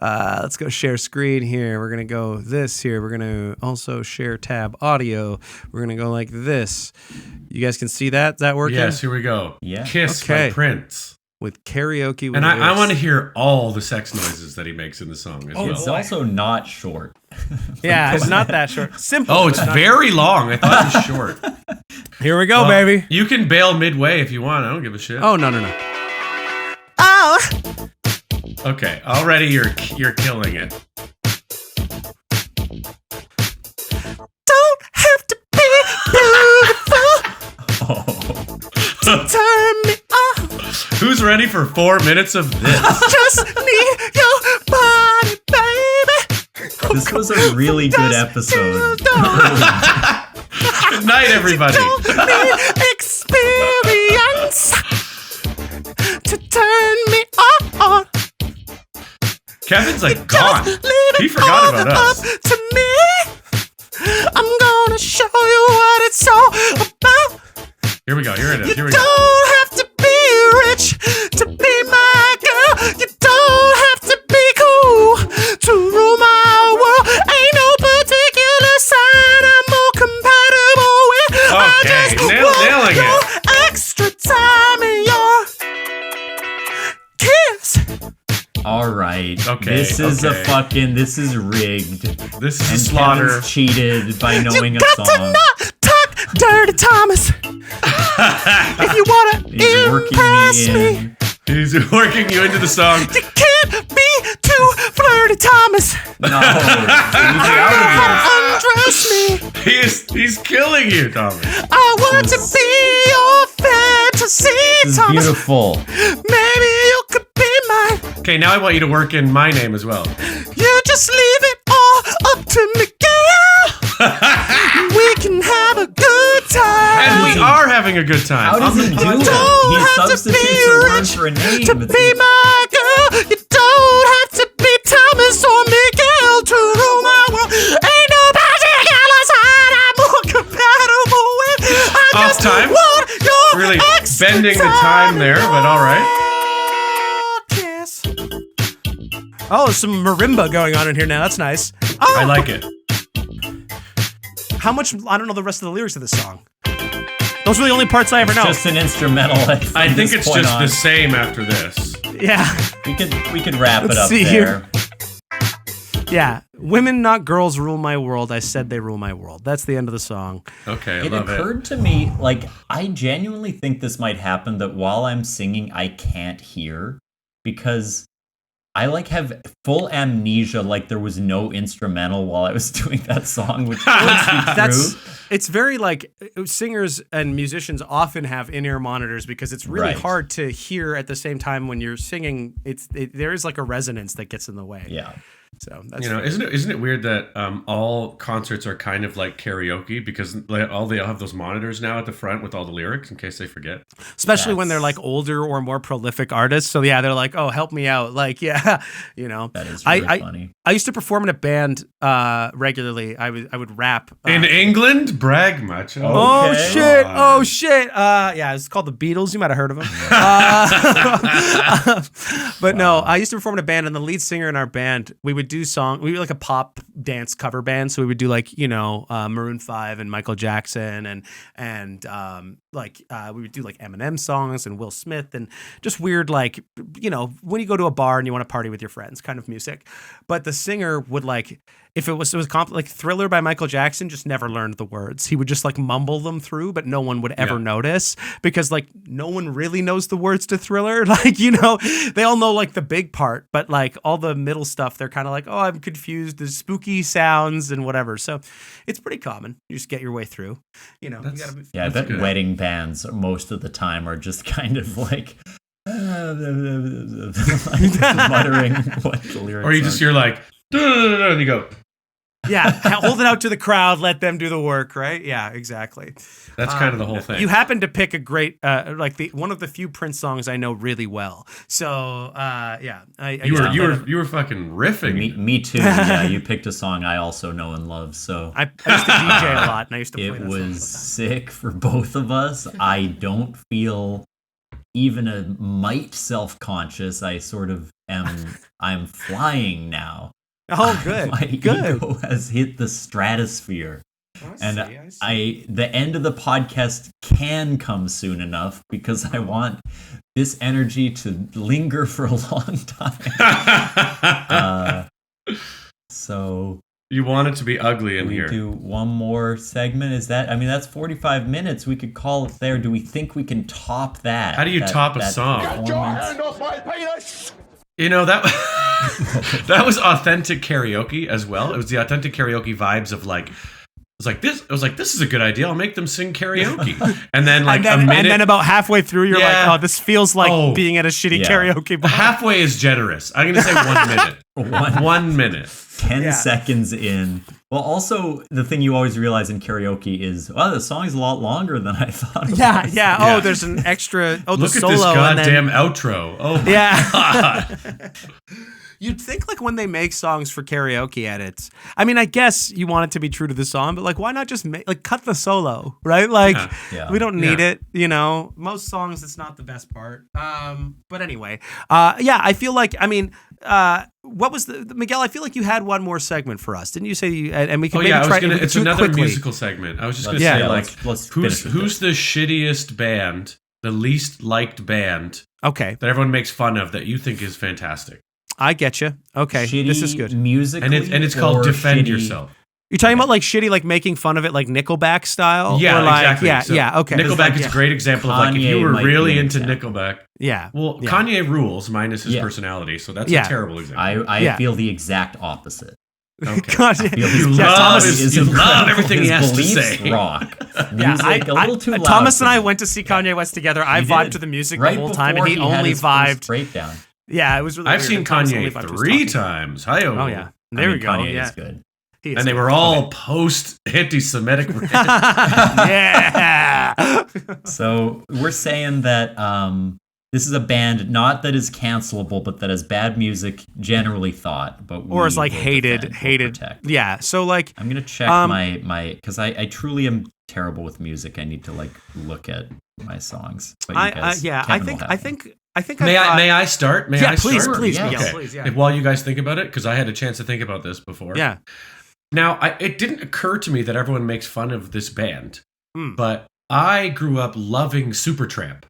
S2: Let's go share screen here. We're gonna go this here. We're gonna also share tab audio. We're gonna go like this. You guys can see that? Is that working?
S1: Yes, here we go.
S3: Yeah.
S1: Kiss by Prince.
S2: With karaoke. With
S1: and I want to hear all the sex noises that he makes in the song as well.
S3: It's also not short.
S2: Yeah, it's not that short. Simple.
S1: Oh, it's very long. I thought it was short.
S2: Here we go, baby.
S1: You can bail midway if you want. I don't give a shit.
S2: Oh, no. Oh.
S1: Okay, already you're killing it.
S2: Don't have to be beautiful to turn me on.
S1: Who's ready for 4 minutes of this?
S2: Just need your body, baby.
S3: This was a really good episode.
S1: Good night, everybody.
S2: Don't need experience to turn me on.
S1: Kevin's like gone. He forgot about us.
S2: To me, I'm gonna show you what it's all about.
S1: Here we go. Here it is. Here we
S2: go. You don't have to be rich to be my girl. You don't have to be cool to rule my world. Ain't no particular sign I'm more compatible with.
S1: Okay,
S2: I just
S1: nailing
S2: want your extra time in your kiss.
S3: All right.
S1: Okay.
S3: This is this is rigged.
S1: This is a slaughter.
S3: Kevin's cheated by knowing
S2: you
S3: a
S2: got
S3: song.
S2: to not talk dirty, Thomas. If you want to impress me.
S1: He's working you into the song.
S2: You can't be too flirty, Thomas.
S3: No.
S2: Undress me.
S1: He's killing you, Thomas.
S2: I want to be your fantasy,
S3: This is
S2: Thomas.
S3: beautiful.
S2: Maybe you could be mine.
S1: Okay, now I want you to work in my name as well.
S2: You just leave it all up to Miguel. We can have a good time.
S1: And we are having a good time.
S3: How does he do
S2: You
S3: it?
S2: don't
S3: He
S2: have to
S3: substitutes
S2: be
S3: a word
S2: rich
S3: for a name.
S2: to be my girl. You don't have to be Thomas or Miguel to rule my world. Ain't no particular sign I'm more compatible with. I
S1: Off
S2: just
S1: time.
S2: want your
S1: Really
S2: extra
S1: bending the time there, but all right.
S2: kiss. Oh, some marimba going on in here now. That's nice. Oh.
S1: I like it.
S2: How much? I don't know the rest of the lyrics of this song. Those are the only parts I ever know.
S3: Just an instrumental.
S1: I think it's just the same after this.
S2: Yeah.
S3: We could wrap it up there. Here.
S2: Yeah. Women, not girls, rule my world. I said they rule my world. That's the end of the song.
S1: Okay, I
S3: it
S1: love it. It
S3: occurred to me, like, I genuinely think this might happen, that while I'm singing, I can't hear, because I like have full amnesia, like there was no instrumental while I was doing that song, which is true.
S2: It's very like singers and musicians often have in-ear monitors because it's really hard to hear at the same time when you're singing. There is like a resonance that gets in the way.
S3: Yeah.
S2: So that's
S1: isn't it weird that all concerts are kind of like karaoke because they all have those monitors now at the front with all the lyrics in case they forget.
S2: Especially when they're like older or more prolific artists. So yeah, they're like, oh, help me out. Like, yeah,
S3: That is really funny.
S2: I used to perform in a band regularly. I would rap
S1: in England. Brag much.
S2: Oh shit! Oh shit! Yeah, it's called the Beatles. You might have heard of them. But no, I used to perform in a band, and the lead singer in our band, we would do we were like a pop dance cover band, so we would do like Maroon 5 and Michael Jackson and we would do like Eminem songs and Will Smith and just weird like when you go to a bar and you want to party with your friends kind of music. But the singer would like, if it was like Thriller by Michael Jackson, just never learned the words. He would just like mumble them through, but no one would ever notice because like no one really knows the words to Thriller. Like, they all know like the big part, but like all the middle stuff, they're kind of like, oh, I'm confused. The spooky sounds and whatever. So it's pretty common. You just get your way through.
S3: I bet wedding bands most of the time are just kind of like muttering what the lyrics
S1: or you're like, and you go.
S2: Yeah, hold it out to the crowd, let them do the work, right? Yeah, exactly.
S1: That's kind of the whole thing.
S2: You happen to pick a great, one of the few Prince songs I know really well. So, yeah.
S1: You were fucking riffing.
S3: Me too. Yeah, you picked a song I also know and love. So
S2: I used to DJ a lot, and I used to play that song.
S3: It was sick for both of us. I don't feel even a mite self-conscious. I sort of I'm flying now.
S2: Oh, good.
S3: My ego has hit the stratosphere. The end of the podcast can come soon enough because I want this energy to linger for a long time. So
S1: you want it to be ugly in here.
S3: Do one more segment? That's 45 minutes. We could call it there. Do we think we can top that?
S1: How do you top a song?
S4: Get your hand off my penis!
S1: That was authentic karaoke as well. It was the authentic karaoke vibes of like, this is a good idea. I'll make them sing karaoke. And then like a minute.
S2: And then about halfway through, you're like, oh, this feels like being at a shitty karaoke bar.
S1: Halfway is generous. I'm going to say 1 minute. 1 minute.
S3: 10 seconds in. Well, also, the thing you always realize in karaoke is, the song is a lot longer than I thought it was.
S2: Yeah. Oh, there's an extra, the
S1: Look
S2: solo.
S1: Look at this goddamn outro. Oh, my God.
S2: You'd think like when they make songs for karaoke edits, I mean, I guess you want it to be true to the song, but like, why not just cut the solo, right? Like, we don't need it, Most songs, it's not the best part. But anyway, I feel like, what was Miguel? I feel like you had one more segment for us, didn't you say? And we can maybe try.
S1: It's another musical segment. I was just going to say, who's the shittiest band, the least liked band,
S2: that
S1: everyone makes fun of that you think is fantastic?
S2: I get you. Okay, this is good.
S3: Musically,
S1: and it's called Defend Yourself.
S2: You're talking about like shitty, like making fun of it, like Nickelback style.
S1: Yeah,
S2: or like,
S1: exactly.
S2: Okay.
S1: Nickelback is a great example of like if you were really into Nickelback.
S2: Yeah.
S1: Well, Kanye rules minus his personality, so that's a terrible example.
S3: I feel the exact opposite.
S1: Okay.
S3: You
S1: love everything he has to say.
S3: Rock. Music, a little too loud.
S2: Thomas and I went to see Kanye West together. I vibed to the music the whole time, and he only vibed.
S3: Breakdown.
S2: Yeah, it was really.
S1: I've seen Kanye 3 times. Hi-oh.
S2: Oh yeah, there we go.
S3: Kanye is good.
S1: And they were all post-anti-Semitic.
S2: Yeah.
S3: So we're saying that this is a band not that is cancelable, but that has bad music generally thought, but
S2: or is like hated. Yeah. So like,
S3: I'm gonna check my because I truly am terrible with music. I need to like look at my songs. But
S2: I think
S1: May I start?
S2: Please.
S1: Okay. While you guys think about it, because I had a chance to think about this before.
S2: Yeah.
S1: Now, it didn't occur to me that everyone makes fun of this band, but I grew up loving Supertramp.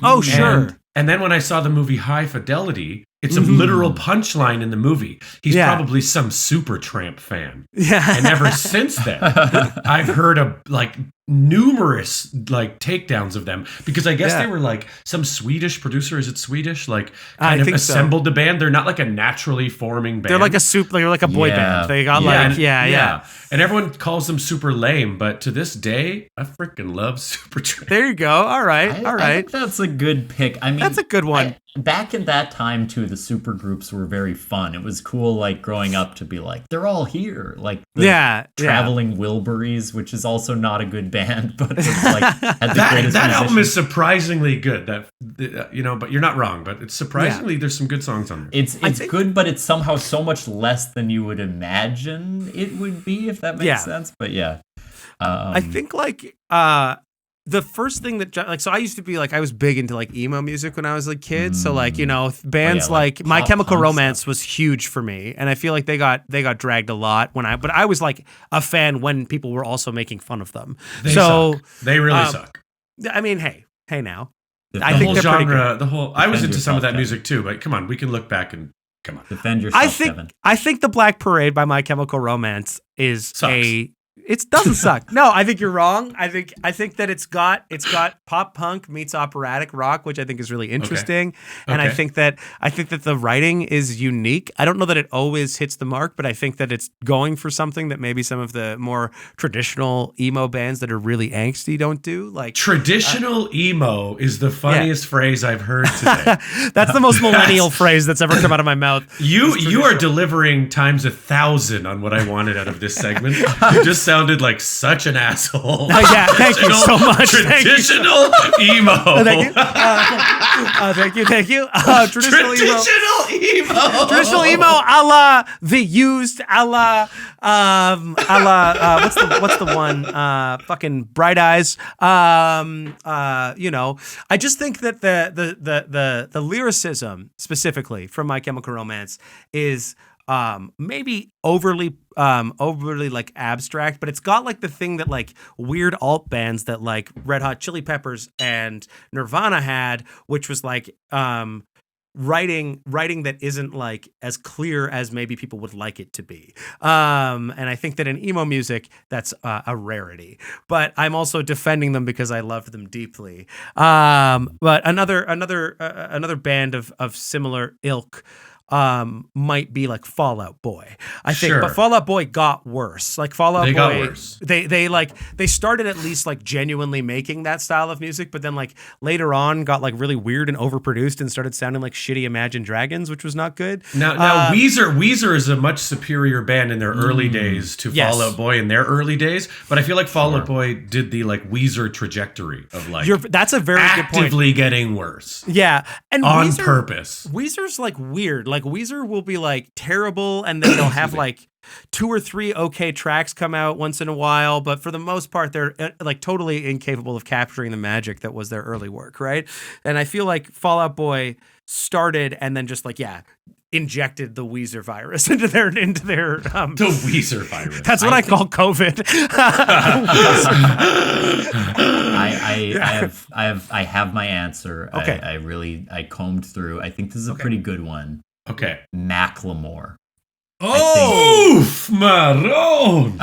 S2: Oh, sure.
S1: And then when I saw the movie High Fidelity, it's a literal punchline in the movie. He's probably some Supertramp fan.
S2: Yeah.
S1: And ever since then, I've heard of like numerous like takedowns of them because I guess they were like some Swedish producer. Is it Swedish? Like kind of assembled the band. They're not like a naturally forming band.
S2: They're like they're like a boy band. They got
S1: And everyone calls them super lame, but to this day, I freaking love Supertramp.
S2: There you go. All right.
S3: I think that's a good pick. I mean,
S2: that's a good one.
S3: Back in that time too, the super groups were very fun. It was cool, like growing up, to be like, they're all here, like the Traveling Wilburys, which is also not a good band, but it's like had the greatest
S1: that album is surprisingly good. But you're not wrong. But it's surprisingly there's some good songs on there.
S3: It's good, but it's somehow so much less than you would imagine it would be, if that makes sense. But
S2: I think like the first thing that like, so I used to be like, I was big into like emo music when I was a kid. So like, bands like My Chemical Romance was huge for me. And I feel like they got dragged a lot but I was like a fan when people were also making fun of them.
S1: They suck. They really suck.
S2: I mean, hey now.
S1: I think the whole genre, I was into some of that music too, but come on, we can look back and come on.
S3: Defend yourself, Kevin.
S2: I think The Black Parade by My Chemical Romance is
S1: Sucks.
S2: It doesn't suck. No, I think you're wrong. I think that it's got pop punk meets operatic rock, which I think is really interesting. Okay. And I think that the writing is unique. I don't know that it always hits the mark, but I think that it's going for something that maybe some of the more traditional emo bands that are really angsty don't do. Like
S1: traditional emo is the funniest phrase I've heard today.
S2: That's the most millennial phrase that's ever come out of my mouth.
S1: You are delivering times 1,000 on what I wanted out of this segment. You just sounded like such an asshole.
S2: Thank you so much.
S1: Traditional emo.
S2: Thank you. Traditional
S1: emo.
S2: Traditional emo a la The Used, a la what's the one? Fucking Bright Eyes. I just think that the lyricism specifically from My Chemical Romance is maybe overly like abstract, but it's got like the thing that like weird alt bands that like Red Hot Chili Peppers and Nirvana had, which was like writing that isn't like as clear as maybe people would like it to be. And I think that in emo music, that's a rarity. But I'm also defending them because I love them deeply. But another band of similar ilk might be like Fall Out Boy, I think, but Fall Out Boy got worse. Like Fall Out Boy, got worse. They started at least like genuinely making that style of music, but then like later on got like really weird and overproduced and started sounding like shitty Imagine Dragons, which was not good.
S1: Now Weezer is a much superior band in their early days to Fall Out Boy in their early days, but I feel like Fall Out Boy did the like Weezer trajectory of like
S2: that's a very good point.
S1: Actively getting worse.
S2: Yeah, and
S1: on purpose.
S2: Weezer's like weird. Like Weezer will be like terrible, and then they'll have like 2 or 3 okay tracks come out once in a while, but for the most part they're like totally incapable of capturing the magic that was their early work, right? And I feel like Fall Out Boy started and then just like injected the Weezer virus into their
S1: the Weezer virus.
S2: That's what I call COVID.
S3: I have my answer.
S2: Okay.
S3: I combed through. I think this is a pretty good one.
S1: Okay.
S3: Macklemore.
S1: Oh, oof, Marone.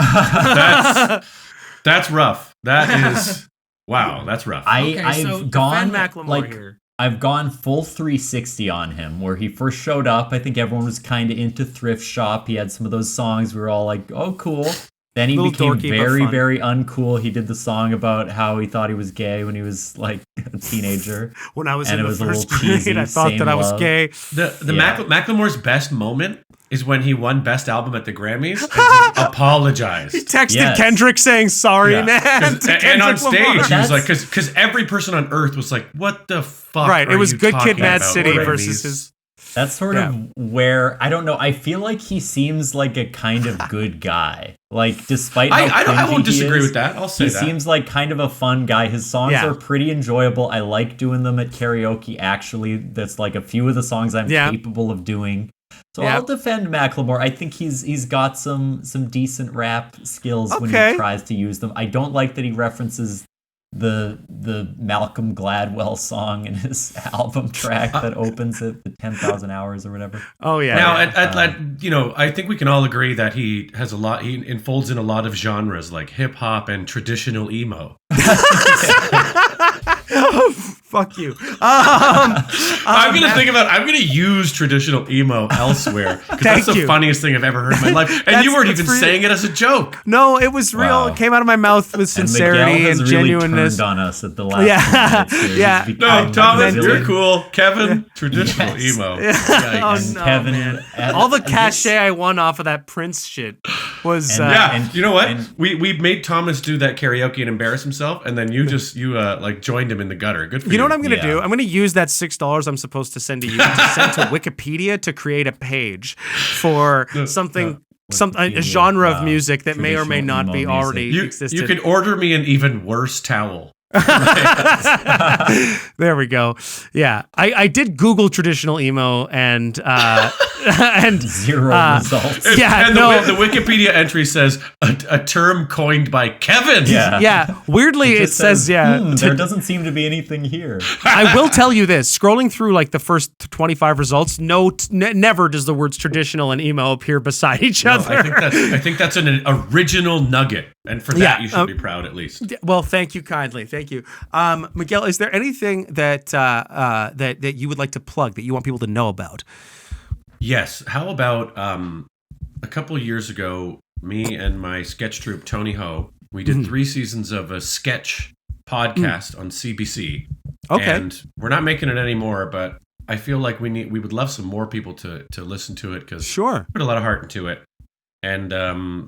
S1: That's rough. That is wow. That's rough.
S3: I've gone
S2: Macklemore here.
S3: I've gone full 360 on him. Where he first showed up, I think everyone was kind of into Thrift Shop. He had some of those songs. We were all like, "Oh, cool." Then he became very, very uncool. He did the song about how he thought he was gay when he was like a teenager.
S2: When I was in the first grade, I thought that I was gay.
S1: Macklemore's best moment is when he won Best Album at the Grammys and he apologized.
S2: He texted Kendrick saying, sorry, man.
S1: And on stage, he was like, because every person on earth was like, what the fuck?
S2: Right. It was Good Kid, Mad City versus his.
S3: That's sort of where, I don't know, I feel like he seems like a kind of good guy. Like, despite
S1: I won't disagree with that. I'll say
S3: that. He seems like kind of a fun guy. His songs are pretty enjoyable. I like doing them at karaoke, actually. That's like a few of the songs I'm capable of doing. So I'll defend Macklemore. I think he's got some decent rap skills when he tries to use them. I don't like that he references the Malcolm Gladwell song in his album track that opens it, the 10,000 Hours or whatever.
S2: Oh yeah.
S1: Now, I think we can all agree that he has he enfolds in a lot of genres like hip hop and traditional emo.
S2: Oh, fuck you.
S1: I'm gonna use traditional emo elsewhere because that's the funniest thing I've ever heard in my life. And you weren't even saying it as a joke.
S2: No, it was real. It came out of my mouth with sincerity and genuineness.
S3: Turned on us at the last minute.
S1: No, Thomas, you're cool. Kevin, traditional emo.
S2: Oh no, Kevin, man. All the cachet I won off of that Prince shit was.
S1: And you know what? We made Thomas do that karaoke and embarrass himself, and then you joined him in the gutter. Good for you.
S2: You know what I'm going to do? I'm going to use that $6 I'm supposed to send to you to send to Wikipedia to create a page for a genre of music that may or may not be already existed.
S1: You could order me an even worse towel.
S2: There we go. Yeah, I did Google traditional emo and
S3: zero results.
S1: And the Wikipedia entry says a term coined by Kevin.
S2: Yeah. Weirdly, it says
S3: there doesn't seem to be anything here.
S2: I will tell you this: scrolling through like the first 25 results, never does the words traditional and emo appear beside each other.
S1: I think that's an original nugget, and for that you should be proud at least.
S2: Well, thank you kindly. Thank you. Miguel, is there anything that that you would like to plug that you want people to know about?
S1: Yes. How about a couple of years ago, me and my sketch troupe, Tony Ho, we did 3 seasons of a sketch podcast on CBC.
S2: Okay.
S1: And we're not making it anymore, but I feel like we would love some more people to listen to it because put a lot of heart into it. And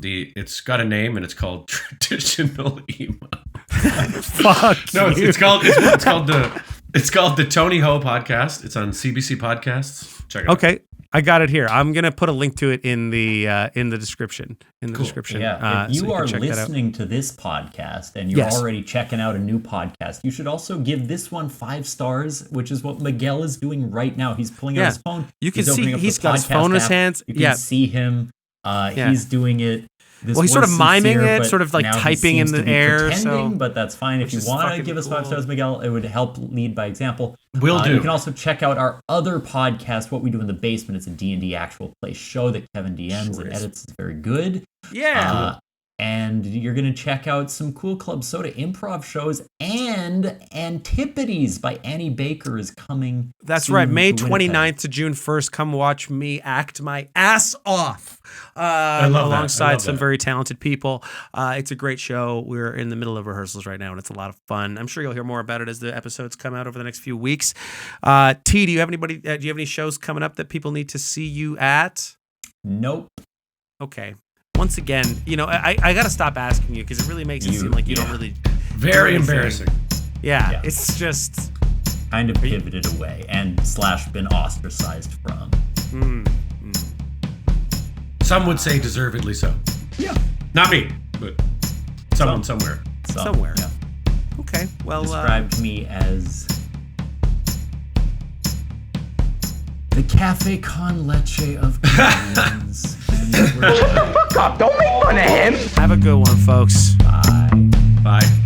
S1: it's got a name, and it's called Traditional Emo.
S2: Fuck.
S1: No, it's called the Tony Ho Podcast. It's on CBC Podcasts. Check it out.
S2: Okay, I got it here. I'm gonna put a link to it in the description. Description.
S3: Yeah. If you are listening to this podcast and you're already checking out a new podcast, you should also give this one 5 stars, which is what Miguel is doing right now. He's pulling out his phone.
S2: You can see he's got his phone in his hands.
S3: You can see him. He's doing it.
S2: He's sort of miming it, sort of like typing in the air.
S3: But that's fine. If you want to give us 5 stars, Miguel, it would help lead by example.
S1: Will do.
S3: You can also check out our other podcast, What We Do in the Basement. It's a D&D actual play show that Kevin DMs and edits. Is very good.
S2: Yeah.
S3: And you're going to check out some cool Club Soda improv shows, and Antipodes by Annie Baker is coming.
S2: That's right. May 29th to June 1st. Come watch me act my ass off alongside some very talented people. It's a great show. We're in the middle of rehearsals right now, and it's a lot of fun. I'm sure you'll hear more about it as the episodes come out over the next few weeks. T, do you have any shows coming up that people need to see you at?
S3: Nope.
S2: Okay. Once again, I got to stop asking you because it really makes it seem like you don't really.
S1: Very embarrassing.
S2: Yeah, it's just
S3: kind of pivoted away and / been ostracized from.
S1: Some would say deservedly so.
S3: Yeah.
S1: Not me, but someone somewhere.
S2: Somewhere.
S3: Yeah.
S2: Okay. Well,
S3: described me as the cafe con leche of comedians.
S4: Fuck up! Don't make fun of him.
S2: Have a good one, folks.
S3: Bye.
S1: Bye.